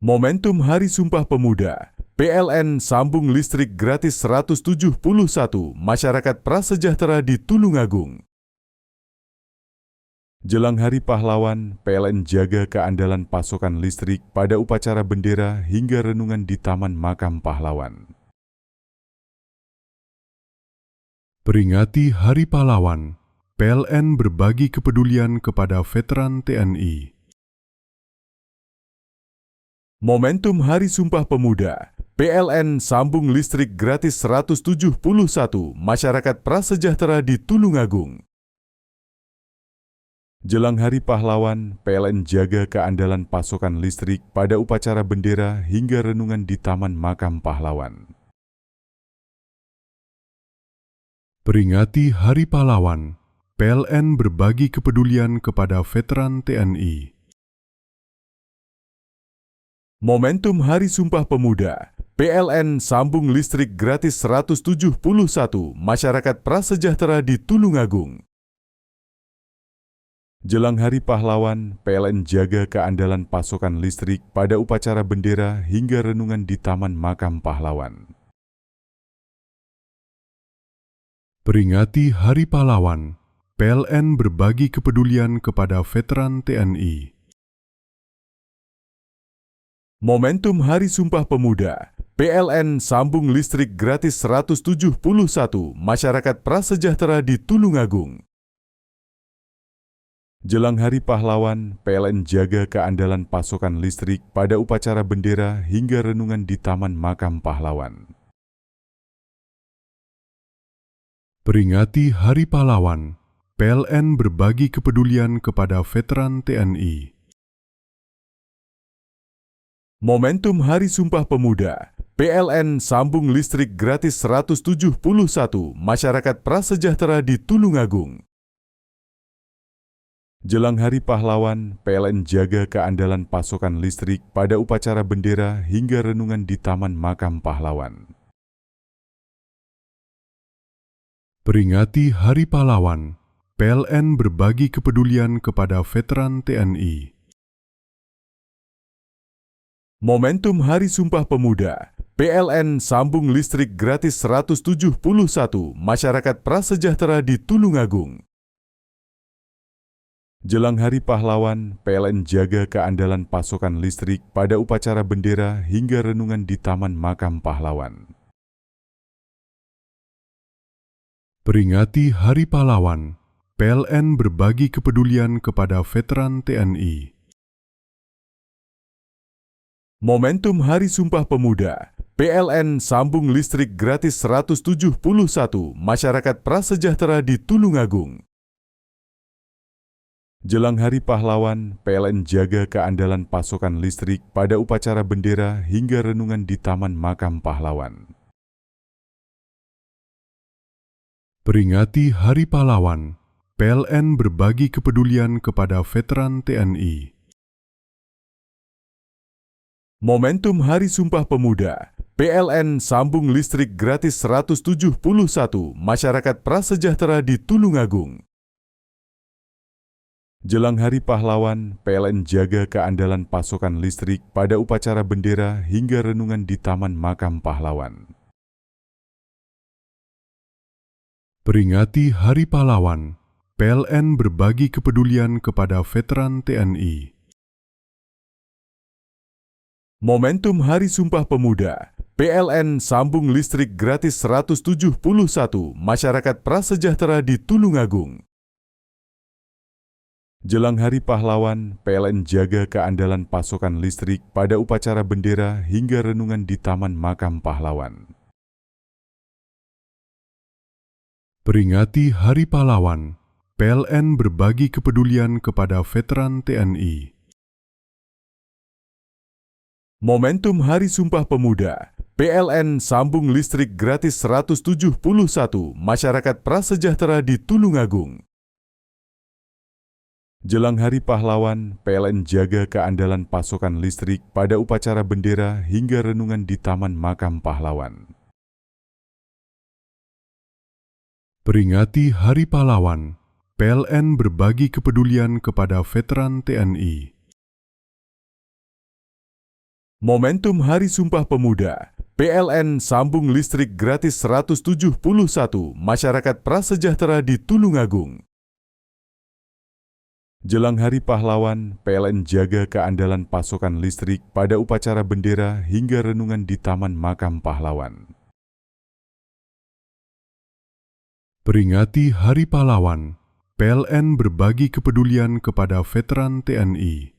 Momentum Hari Sumpah Pemuda, PLN sambung listrik gratis 171 masyarakat prasejahtera di Tulungagung. Jelang Hari Pahlawan, PLN jaga keandalan pasokan listrik pada upacara bendera hingga renungan di Taman Makam Pahlawan. Peringati Hari Pahlawan, PLN berbagi kepedulian kepada veteran TNI. Momentum Hari Sumpah Pemuda, PLN sambung listrik gratis 171 masyarakat prasejahtera di Tulungagung. Jelang Hari Pahlawan, PLN jaga keandalan pasokan listrik pada upacara bendera hingga renungan di Taman Makam Pahlawan. Peringati Hari Pahlawan, PLN berbagi kepedulian kepada veteran TNI. Momentum Hari Sumpah Pemuda, PLN sambung listrik gratis 171 masyarakat prasejahtera di Tulungagung. Jelang Hari Pahlawan, PLN jaga keandalan pasokan listrik pada upacara bendera hingga renungan di Taman Makam Pahlawan. Peringati Hari Pahlawan, PLN berbagi kepedulian kepada veteran TNI. Momentum Hari Sumpah Pemuda, PLN sambung listrik gratis 171 masyarakat prasejahtera di Tulungagung. Jelang Hari Pahlawan, PLN jaga keandalan pasokan listrik pada upacara bendera hingga renungan di Taman Makam Pahlawan. Peringati Hari Pahlawan, PLN berbagi kepedulian kepada veteran TNI. Momentum Hari Sumpah Pemuda, PLN sambung listrik gratis 171 masyarakat prasejahtera di Tulungagung. Jelang Hari Pahlawan, PLN jaga keandalan pasokan listrik pada upacara bendera hingga renungan di Taman Makam Pahlawan. Peringati Hari Pahlawan, PLN berbagi kepedulian kepada veteran TNI. Momentum Hari Sumpah Pemuda, PLN sambung listrik gratis 171 masyarakat prasejahtera di Tulungagung. Jelang Hari Pahlawan, PLN jaga keandalan pasokan listrik pada upacara bendera hingga renungan di Taman Makam Pahlawan. Peringati Hari Pahlawan, PLN berbagi kepedulian kepada veteran TNI. Momentum Hari Sumpah Pemuda, PLN sambung listrik gratis 171 masyarakat prasejahtera di Tulungagung. Jelang Hari Pahlawan, PLN jaga keandalan pasokan listrik pada upacara bendera hingga renungan di Taman Makam Pahlawan. Peringati Hari Pahlawan, PLN berbagi kepedulian kepada veteran TNI. Momentum Hari Sumpah Pemuda, PLN sambung listrik gratis 171 masyarakat prasejahtera di Tulungagung. Jelang Hari Pahlawan, PLN jaga keandalan pasokan listrik pada upacara bendera hingga renungan di Taman Makam Pahlawan. Peringati Hari Pahlawan, PLN berbagi kepedulian kepada veteran TNI. Momentum Hari Sumpah Pemuda, PLN sambung listrik gratis 171 masyarakat prasejahtera di Tulungagung. Jelang Hari Pahlawan, PLN jaga keandalan pasokan listrik pada upacara bendera hingga renungan di Taman Makam Pahlawan. Peringati Hari Pahlawan, PLN berbagi kepedulian kepada veteran TNI. Momentum Hari Sumpah Pemuda, PLN sambung listrik gratis 171 masyarakat prasejahtera di Tulungagung. Jelang Hari Pahlawan, PLN jaga keandalan pasokan listrik pada upacara bendera hingga renungan di Taman Makam Pahlawan. Peringati Hari Pahlawan, PLN berbagi kepedulian kepada veteran TNI. Momentum Hari Sumpah Pemuda, PLN sambung listrik gratis 171 masyarakat prasejahtera di Tulungagung. Jelang Hari Pahlawan, PLN jaga keandalan pasokan listrik pada upacara bendera hingga renungan di Taman Makam Pahlawan. Peringati Hari Pahlawan, PLN berbagi kepedulian kepada veteran TNI.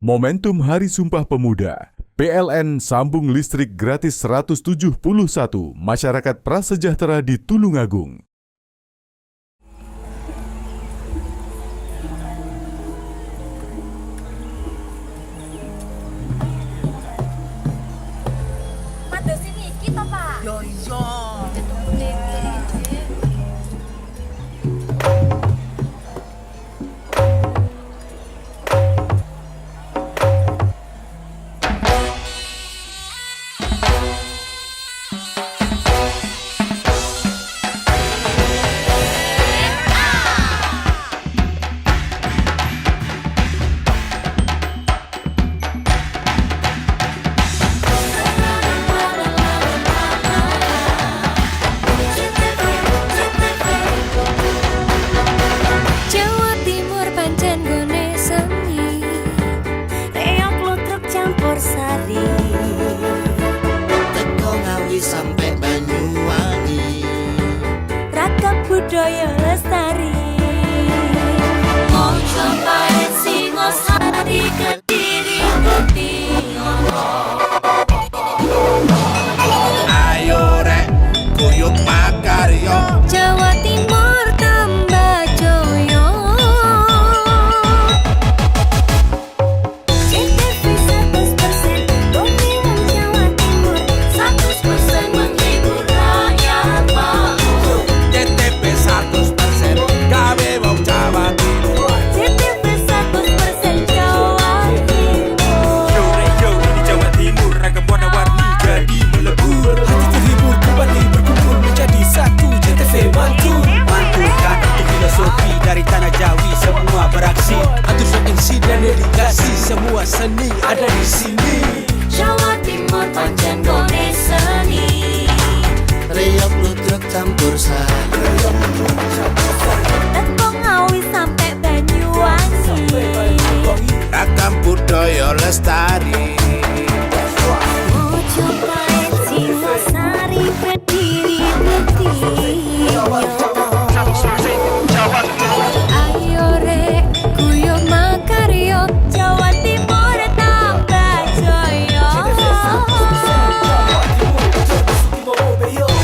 Momentum Hari Sumpah Pemuda, PLN sambung listrik gratis 171 masyarakat prasejahtera di Tulungagung. Mados ini kita, Pak. Yo iya. Jawa Timur pancen gone seni, reok lutruk campur sari. Teko Ngawi sampai Banyuwangi, Ragam budaya lestari. Mojo Parit Singosari Kediri Kutingono. Ayo rek guyub makarya Jawa Timur tambah joyo. CTV 100% Bumi Wong Jawa Timur, 100% menghibur rakyat makmur. CTP 100% gawe wong Jawa Timur. CTV 100% Jawa Timur. Yo di Jawa Timur ragam warna-warni jadi melebur. Hati terhibur kembali berkumpul menjadi satu. JTV mantukan untuk filosofi dari tanah Jawi semua beraksi. Atur MC dan dedikasi semua seni ada di sini. Jawa Timur pancen gone seni, reok lutruk campur sari. teko Ngawi sampai Banyuwangi. Ragam budaya lestari. Mojo Parit Singosari Kediri Kutingono. Ayo rek guyub makarya, Jawa Timur tambah joyo.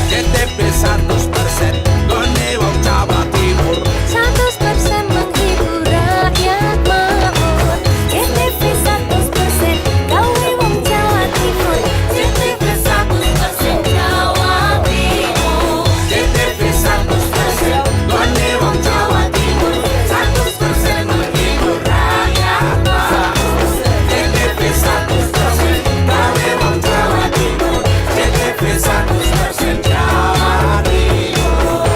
CTP 100% gone wong Jawa Timur. 100% menghibur rakyat makmur. CTV 100% gawe wong Jawa Timur. CTV 100% Jawa Timur. CTP 100% gone wong Jawa Timur. 100% menghibur rakyat makmur. CTP 100% gawe wong Jawa Timur. CTP 100% Jawa Timur.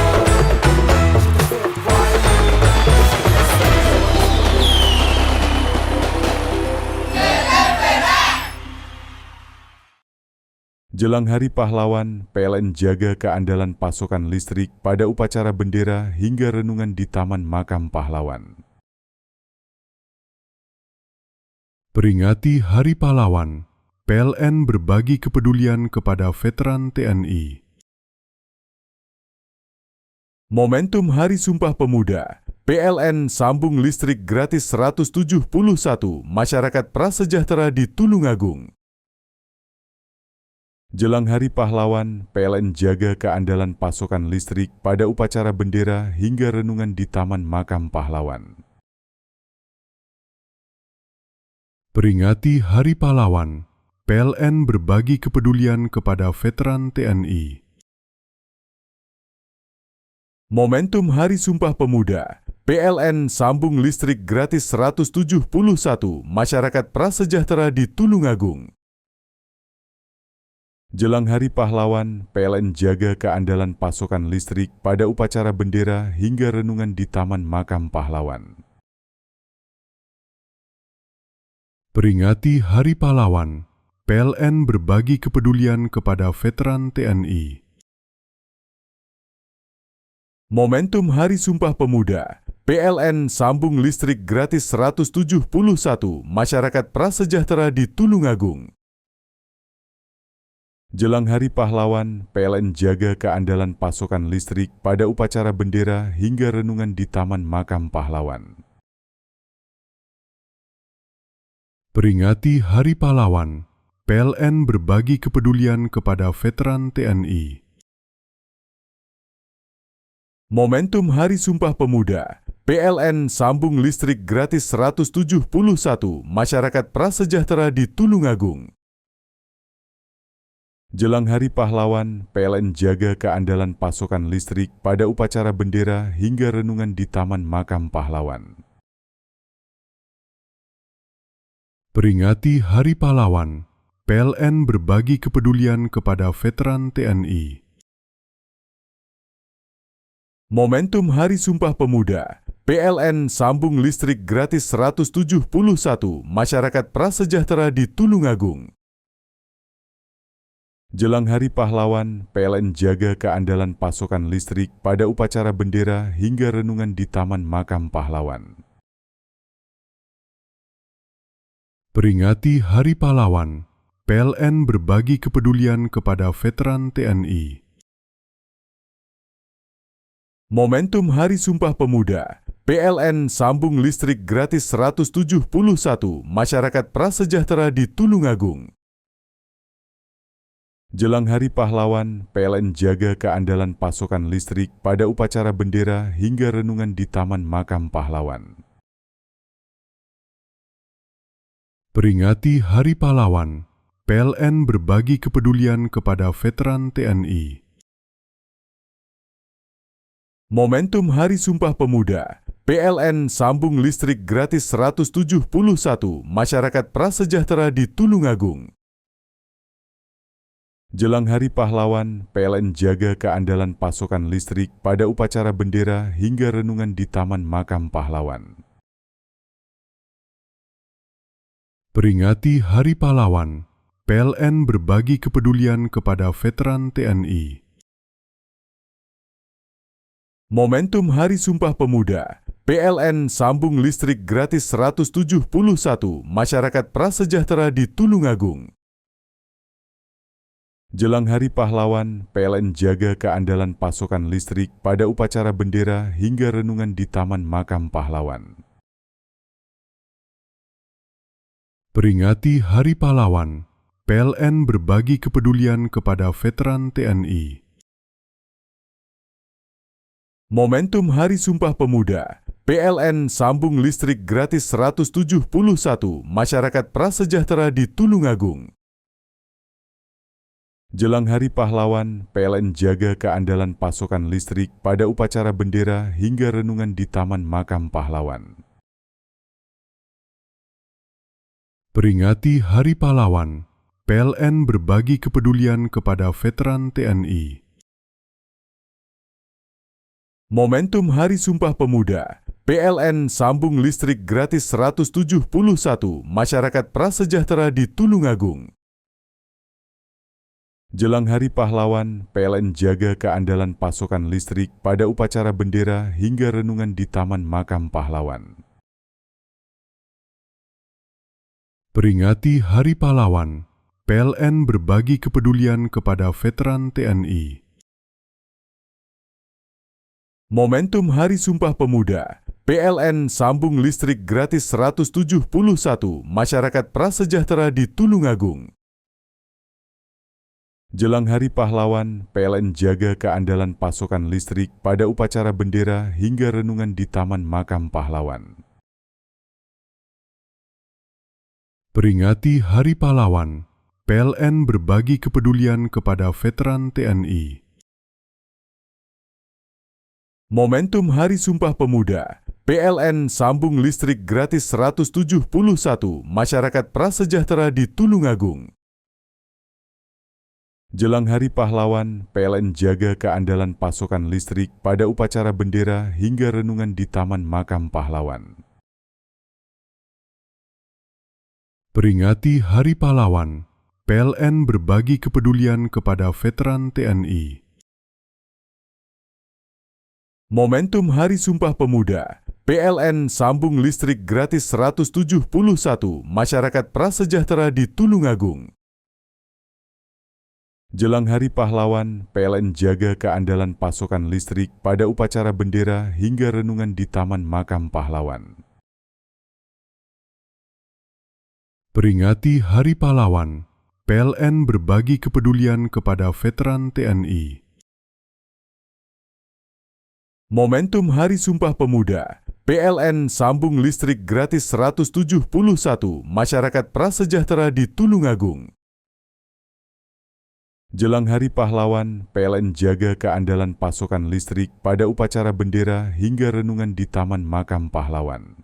Jelang Hari Pahlawan, PLN jaga keandalan pasokan listrik pada upacara bendera hingga renungan di Taman Makam Pahlawan. Peringati Hari Pahlawan, PLN berbagi kepedulian kepada veteran TNI. Momentum Hari Sumpah Pemuda, PLN sambung listrik gratis 171 masyarakat prasejahtera di Tulungagung. Jelang Hari Pahlawan, PLN jaga keandalan pasokan listrik pada upacara bendera hingga renungan di Taman Makam Pahlawan. Peringati Hari Pahlawan, PLN berbagi kepedulian kepada veteran TNI. Momentum Hari Sumpah Pemuda, PLN sambung listrik gratis 171 masyarakat prasejahtera di Tulungagung. Jelang Hari Pahlawan, PLN jaga keandalan pasokan listrik pada upacara bendera hingga renungan di Taman Makam Pahlawan. Peringati Hari Pahlawan, PLN berbagi kepedulian kepada veteran TNI. Momentum Hari Sumpah Pemuda, PLN sambung listrik gratis 171 masyarakat prasejahtera di Tulungagung. Jelang Hari Pahlawan, PLN jaga keandalan pasokan listrik pada upacara bendera hingga renungan di Taman Makam Pahlawan. Peringati Hari Pahlawan, PLN berbagi kepedulian kepada veteran TNI. Momentum Hari Sumpah Pemuda, PLN sambung listrik gratis 171 masyarakat prasejahtera di Tulungagung. Jelang Hari Pahlawan, PLN jaga keandalan pasokan listrik pada upacara bendera hingga renungan di Taman Makam Pahlawan. Peringati Hari Pahlawan, PLN berbagi kepedulian kepada veteran TNI. Momentum Hari Sumpah Pemuda, PLN sambung listrik gratis 171 masyarakat prasejahtera di Tulungagung. Jelang Hari Pahlawan, PLN jaga keandalan pasokan listrik pada upacara bendera hingga renungan di Taman Makam Pahlawan. Peringati Hari Pahlawan, PLN berbagi kepedulian kepada veteran TNI. Momentum Hari Sumpah Pemuda, PLN sambung listrik gratis 171 masyarakat prasejahtera di Tulungagung. Jelang Hari Pahlawan, PLN jaga keandalan pasokan listrik pada upacara bendera hingga renungan di Taman Makam Pahlawan. Peringati Hari Pahlawan, PLN berbagi kepedulian kepada veteran TNI. Momentum Hari Sumpah Pemuda, PLN sambung listrik gratis 171 masyarakat prasejahtera di Tulungagung. Jelang Hari Pahlawan, PLN jaga keandalan pasokan listrik pada upacara bendera hingga renungan di Taman Makam Pahlawan. Peringati Hari Pahlawan, PLN berbagi kepedulian kepada veteran TNI. Momentum Hari Sumpah Pemuda, PLN sambung listrik gratis 171 masyarakat prasejahtera di Tulungagung. Jelang Hari Pahlawan, PLN jaga keandalan pasokan listrik pada upacara bendera hingga renungan di Taman Makam Pahlawan. Peringati Hari Pahlawan, PLN berbagi kepedulian kepada veteran TNI. Momentum Hari Sumpah Pemuda, PLN sambung listrik gratis 171 masyarakat prasejahtera di Tulungagung. Jelang Hari Pahlawan, PLN jaga keandalan pasokan listrik pada upacara bendera hingga renungan di Taman Makam Pahlawan. Peringati Hari Pahlawan, PLN berbagi kepedulian kepada veteran TNI. Momentum Hari Sumpah Pemuda, PLN sambung listrik gratis 171 masyarakat prasejahtera di Tulungagung. Jelang Hari Pahlawan, PLN jaga keandalan pasokan listrik pada upacara bendera hingga renungan di Taman Makam Pahlawan. Peringati Hari Pahlawan, PLN berbagi kepedulian kepada veteran TNI. Momentum Hari Sumpah Pemuda, PLN sambung listrik gratis 171 masyarakat prasejahtera di Tulungagung. Jelang Hari Pahlawan, PLN jaga keandalan pasokan listrik pada upacara bendera hingga renungan di Taman Makam Pahlawan. Peringati Hari Pahlawan, PLN berbagi kepedulian kepada veteran TNI. Momentum Hari Sumpah Pemuda, PLN sambung listrik gratis 171 masyarakat prasejahtera di Tulungagung. Jelang Hari Pahlawan, PLN jaga keandalan pasokan listrik pada upacara bendera hingga renungan di Taman Makam Pahlawan. Peringati Hari Pahlawan, PLN berbagi kepedulian kepada veteran TNI. Momentum Hari Sumpah Pemuda, PLN sambung listrik gratis 171 masyarakat prasejahtera di Tulungagung. Jelang Hari Pahlawan, PLN jaga keandalan pasokan listrik pada upacara bendera hingga renungan di Taman Makam Pahlawan. Peringati Hari Pahlawan, PLN berbagi kepedulian kepada veteran TNI. Momentum Hari Sumpah Pemuda, PLN sambung listrik gratis 171 masyarakat prasejahtera di Tulungagung. Jelang Hari Pahlawan, PLN jaga keandalan pasokan listrik pada upacara bendera hingga renungan di Taman Makam Pahlawan.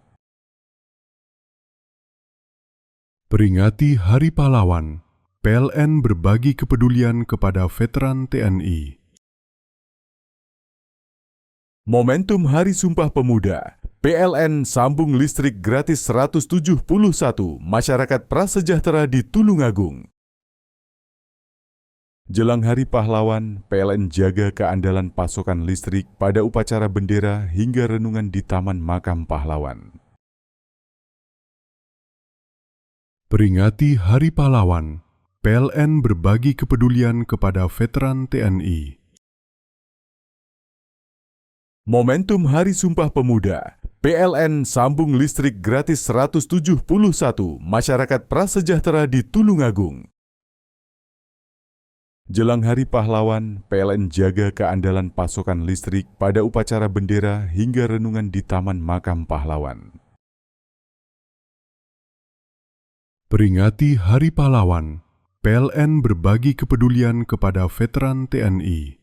Peringati Hari Pahlawan, PLN berbagi kepedulian kepada veteran TNI. Momentum Hari Sumpah Pemuda, PLN sambung listrik gratis 171 masyarakat prasejahtera di Tulungagung. Jelang Hari Pahlawan, PLN jaga keandalan pasokan listrik pada upacara bendera hingga renungan di Taman Makam Pahlawan. Peringati Hari Pahlawan, PLN berbagi kepedulian kepada veteran TNI. Momentum Hari Sumpah Pemuda, PLN sambung listrik gratis 171 masyarakat prasejahtera di Tulungagung. Jelang Hari Pahlawan, PLN jaga keandalan pasokan listrik pada upacara bendera hingga renungan di Taman Makam Pahlawan. Peringati Hari Pahlawan, PLN berbagi kepedulian kepada veteran TNI.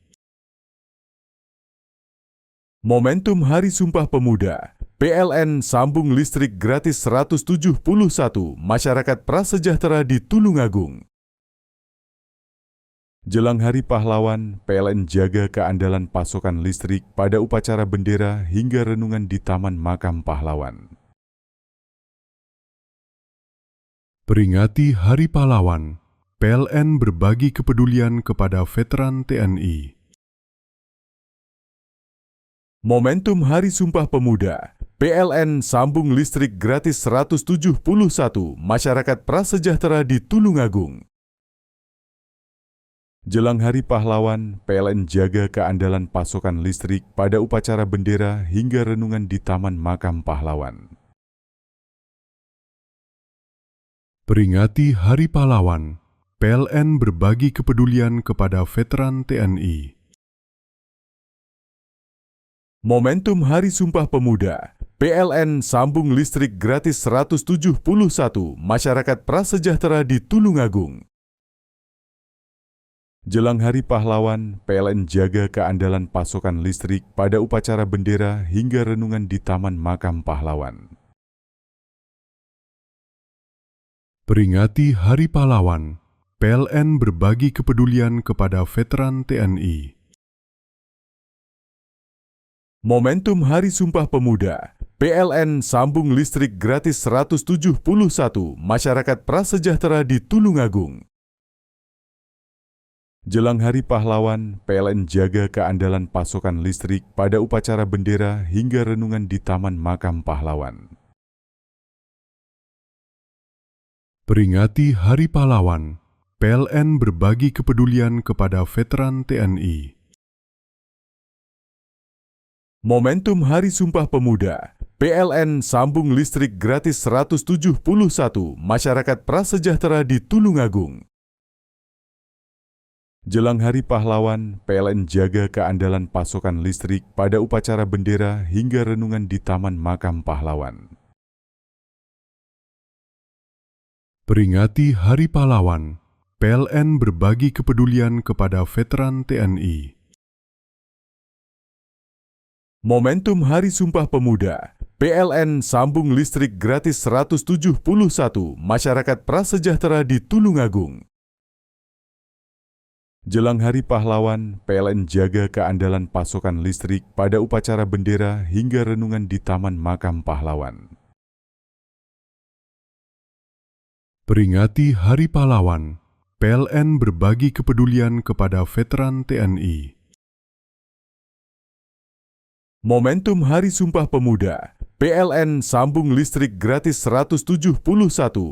Momentum Hari Sumpah Pemuda, PLN sambung listrik gratis 171 masyarakat prasejahtera di Tulungagung. Jelang Hari Pahlawan, PLN jaga keandalan pasokan listrik pada upacara bendera hingga renungan di Taman Makam Pahlawan. Peringati Hari Pahlawan, PLN berbagi kepedulian kepada veteran TNI. Momentum Hari Sumpah Pemuda, PLN sambung listrik gratis 171 masyarakat prasejahtera di Tulungagung. Jelang Hari Pahlawan, PLN jaga keandalan pasokan listrik pada upacara bendera hingga renungan di Taman Makam Pahlawan. Peringati Hari Pahlawan, PLN berbagi kepedulian kepada veteran TNI. Momentum Hari Sumpah Pemuda, PLN sambung listrik gratis 171 masyarakat prasejahtera di Tulungagung. Jelang Hari Pahlawan, PLN jaga keandalan pasokan listrik pada upacara bendera hingga renungan di Taman Makam Pahlawan. Peringati Hari Pahlawan, PLN berbagi kepedulian kepada veteran TNI. Momentum Hari Sumpah Pemuda, PLN sambung listrik gratis 171 masyarakat prasejahtera di Tulungagung. Jelang Hari Pahlawan, PLN jaga keandalan pasokan listrik pada upacara bendera hingga renungan di Taman Makam Pahlawan. Peringati Hari Pahlawan, PLN berbagi kepedulian kepada veteran TNI. Momentum Hari Sumpah Pemuda, PLN sambung listrik gratis 171 masyarakat prasejahtera di Tulungagung. Jelang Hari Pahlawan, PLN jaga keandalan pasokan listrik pada upacara bendera hingga renungan di Taman Makam Pahlawan. Peringati Hari Pahlawan, PLN berbagi kepedulian kepada veteran TNI. Momentum Hari Sumpah Pemuda, PLN sambung listrik gratis 171 masyarakat prasejahtera di Tulungagung. Jelang Hari Pahlawan, PLN jaga keandalan pasokan listrik pada upacara bendera hingga renungan di Taman Makam Pahlawan. Peringati Hari Pahlawan, PLN berbagi kepedulian kepada veteran TNI. Momentum Hari Sumpah Pemuda, PLN sambung listrik gratis 171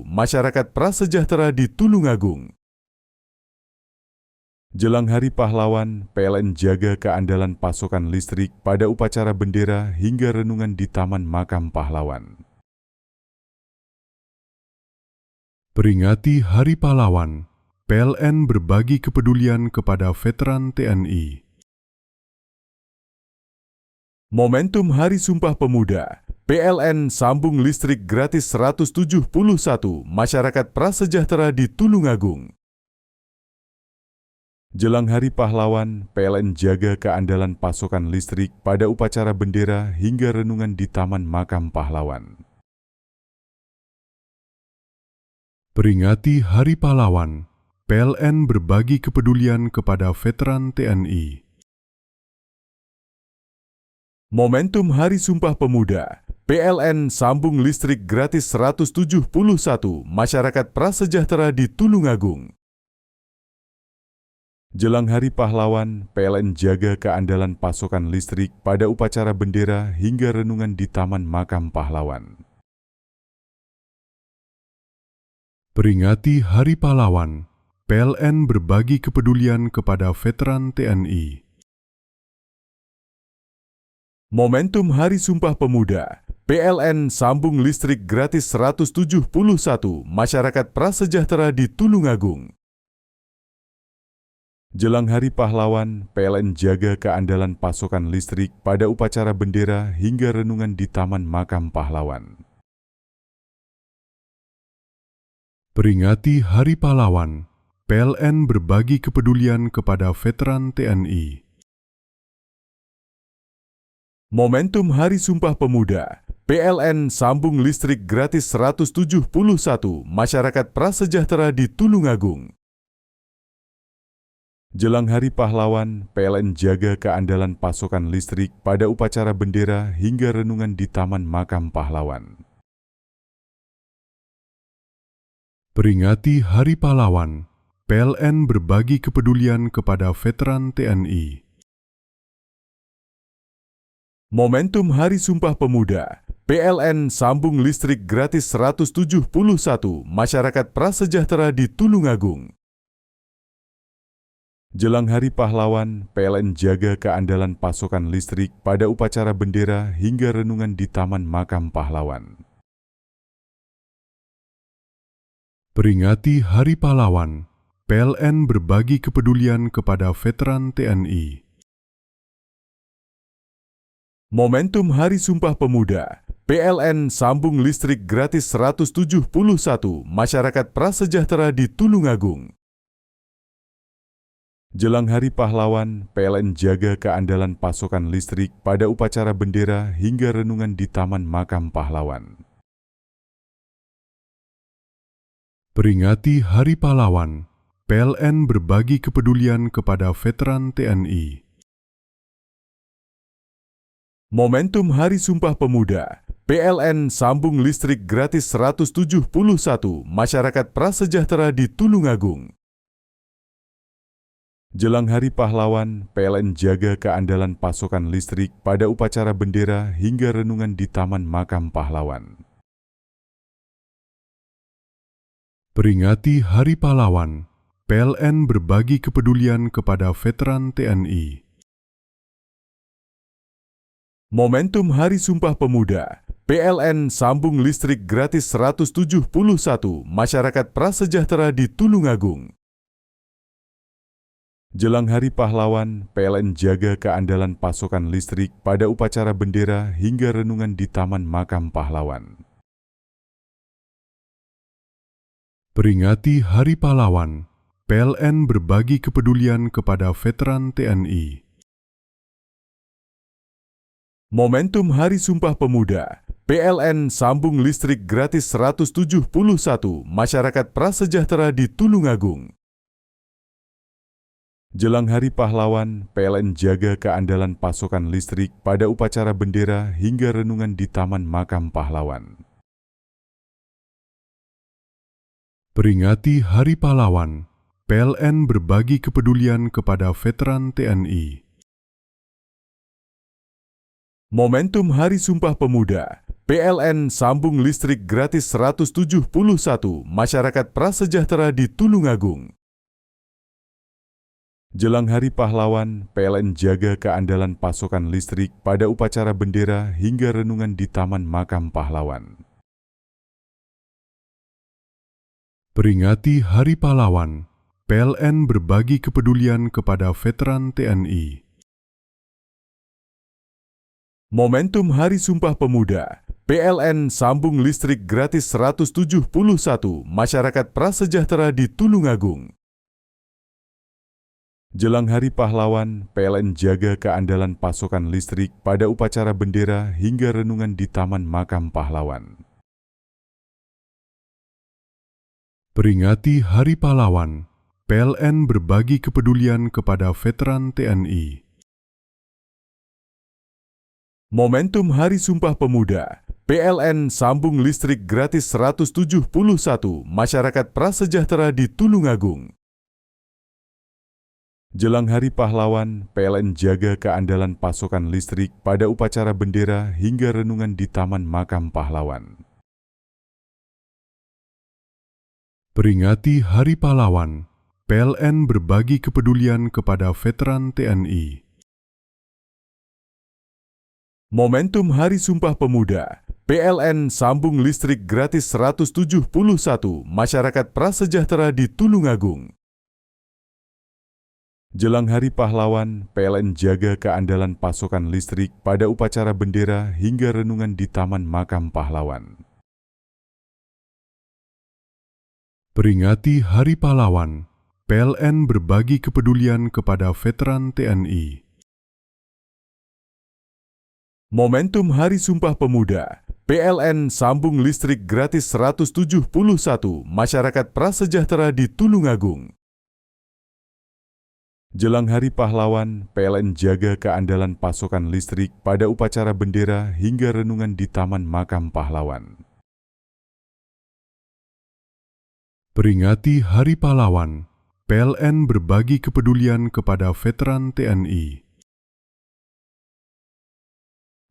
masyarakat prasejahtera di Tulungagung. Jelang Hari Pahlawan, PLN jaga keandalan pasokan listrik pada upacara bendera hingga renungan di Taman Makam Pahlawan. Peringati Hari Pahlawan, PLN berbagi kepedulian kepada veteran TNI. Momentum Hari Sumpah Pemuda, PLN sambung listrik gratis 171 masyarakat prasejahtera di Tulungagung. Jelang Hari Pahlawan, PLN jaga keandalan pasokan listrik pada upacara bendera hingga renungan di Taman Makam Pahlawan. Peringati Hari Pahlawan, PLN berbagi kepedulian kepada veteran TNI. Momentum Hari Sumpah Pemuda, PLN sambung listrik gratis 171 masyarakat prasejahtera di Tulungagung. Jelang Hari Pahlawan, PLN jaga keandalan pasokan listrik pada upacara bendera hingga renungan di Taman Makam Pahlawan. Peringati Hari Pahlawan, PLN berbagi kepedulian kepada veteran TNI. Momentum Hari Sumpah Pemuda, PLN sambung listrik gratis 171 masyarakat prasejahtera di Tulungagung. Jelang Hari Pahlawan, PLN jaga keandalan pasokan listrik pada upacara bendera hingga renungan di Taman Makam Pahlawan. Peringati Hari Pahlawan, PLN berbagi kepedulian kepada veteran TNI. Momentum Hari Sumpah Pemuda, PLN sambung listrik gratis 171 masyarakat prasejahtera di Tulungagung. Jelang Hari Pahlawan, PLN jaga keandalan pasokan listrik pada upacara bendera hingga renungan di Taman Makam Pahlawan. Peringati Hari Pahlawan, PLN berbagi kepedulian kepada veteran TNI. Momentum Hari Sumpah Pemuda, PLN sambung listrik gratis 171 masyarakat prasejahtera di Tulungagung. Jelang Hari Pahlawan, PLN jaga keandalan pasokan listrik pada upacara bendera hingga renungan di Taman Makam Pahlawan. Peringati Hari Pahlawan, PLN berbagi kepedulian kepada veteran TNI. Momentum Hari Sumpah Pemuda, PLN sambung listrik gratis 171 masyarakat prasejahtera di Tulungagung. Jelang Hari Pahlawan, PLN jaga keandalan pasokan listrik pada upacara bendera hingga renungan di Taman Makam Pahlawan. Peringati Hari Pahlawan, PLN berbagi kepedulian kepada veteran TNI. Momentum Hari Sumpah Pemuda, PLN sambung listrik gratis 171 masyarakat prasejahtera di Tulungagung. Jelang Hari Pahlawan, PLN jaga keandalan pasokan listrik pada upacara bendera hingga renungan di Taman Makam Pahlawan. Peringati Hari Pahlawan, PLN berbagi kepedulian kepada veteran TNI. Momentum Hari Sumpah Pemuda, PLN sambung listrik gratis 171 masyarakat prasejahtera di Tulungagung. Jelang Hari Pahlawan, PLN jaga keandalan pasokan listrik pada upacara bendera hingga renungan di Taman Makam Pahlawan. Peringati Hari Pahlawan, PLN berbagi kepedulian kepada veteran TNI. Momentum Hari Sumpah Pemuda, PLN sambung listrik gratis 171 masyarakat prasejahtera di Tulungagung. Jelang Hari Pahlawan, PLN jaga keandalan pasokan listrik pada upacara bendera hingga renungan di Taman Makam Pahlawan. Peringati Hari Pahlawan, PLN berbagi kepedulian kepada veteran TNI. Momentum Hari Sumpah Pemuda, PLN sambung listrik gratis 171 masyarakat prasejahtera di Tulungagung. Jelang Hari Pahlawan, PLN jaga keandalan pasokan listrik pada upacara bendera hingga renungan di Taman Makam Pahlawan. Peringati Hari Pahlawan, PLN berbagi kepedulian kepada veteran TNI. Momentum Hari Sumpah Pemuda, PLN sambung listrik gratis 171 masyarakat prasejahtera di Tulungagung. Jelang Hari Pahlawan, PLN jaga keandalan pasokan listrik pada upacara bendera hingga renungan di Taman Makam Pahlawan. Peringati Hari Pahlawan, PLN berbagi kepedulian kepada veteran TNI. Momentum Hari Sumpah Pemuda, PLN sambung listrik gratis 171 masyarakat prasejahtera di Tulungagung. Jelang Hari Pahlawan, PLN jaga keandalan pasokan listrik pada upacara bendera hingga renungan di Taman Makam Pahlawan. Peringati Hari Pahlawan, PLN berbagi kepedulian kepada veteran TNI. Momentum Hari Sumpah Pemuda, PLN sambung listrik gratis 171 masyarakat prasejahtera di Tulungagung. Jelang Hari Pahlawan, PLN jaga keandalan pasokan listrik pada upacara bendera hingga renungan di Taman Makam Pahlawan. Peringati Hari Pahlawan, PLN berbagi kepedulian kepada veteran TNI. Momentum Hari Sumpah Pemuda, PLN sambung listrik gratis 171 masyarakat prasejahtera di Tulungagung. Jelang Hari Pahlawan, PLN jaga keandalan pasokan listrik pada upacara bendera hingga renungan di Taman Makam Pahlawan. Peringati Hari Pahlawan, PLN berbagi kepedulian kepada veteran TNI.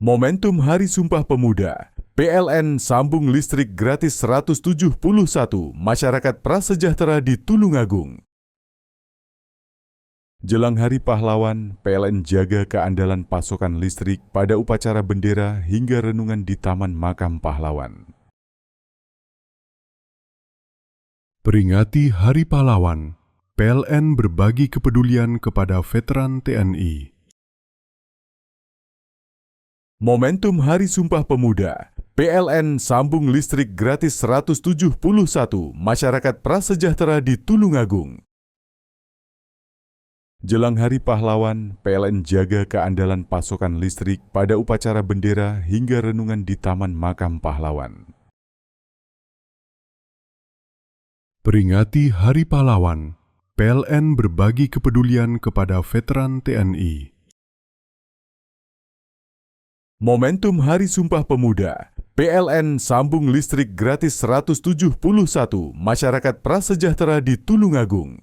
Momentum Hari Sumpah Pemuda, PLN sambung listrik gratis 171 masyarakat prasejahtera di Tulungagung. Jelang Hari Pahlawan, PLN jaga keandalan pasokan listrik pada upacara bendera hingga renungan di Taman Makam Pahlawan. Peringati Hari Pahlawan, PLN berbagi kepedulian kepada veteran TNI. Momentum Hari Sumpah Pemuda, PLN sambung listrik gratis 171 masyarakat prasejahtera di Tulungagung. Jelang Hari Pahlawan, PLN jaga keandalan pasokan listrik pada upacara bendera hingga renungan di Taman Makam Pahlawan. Peringati Hari Pahlawan, PLN berbagi kepedulian kepada veteran TNI. Momentum Hari Sumpah Pemuda, PLN sambung listrik gratis 171 masyarakat prasejahtera di Tulungagung.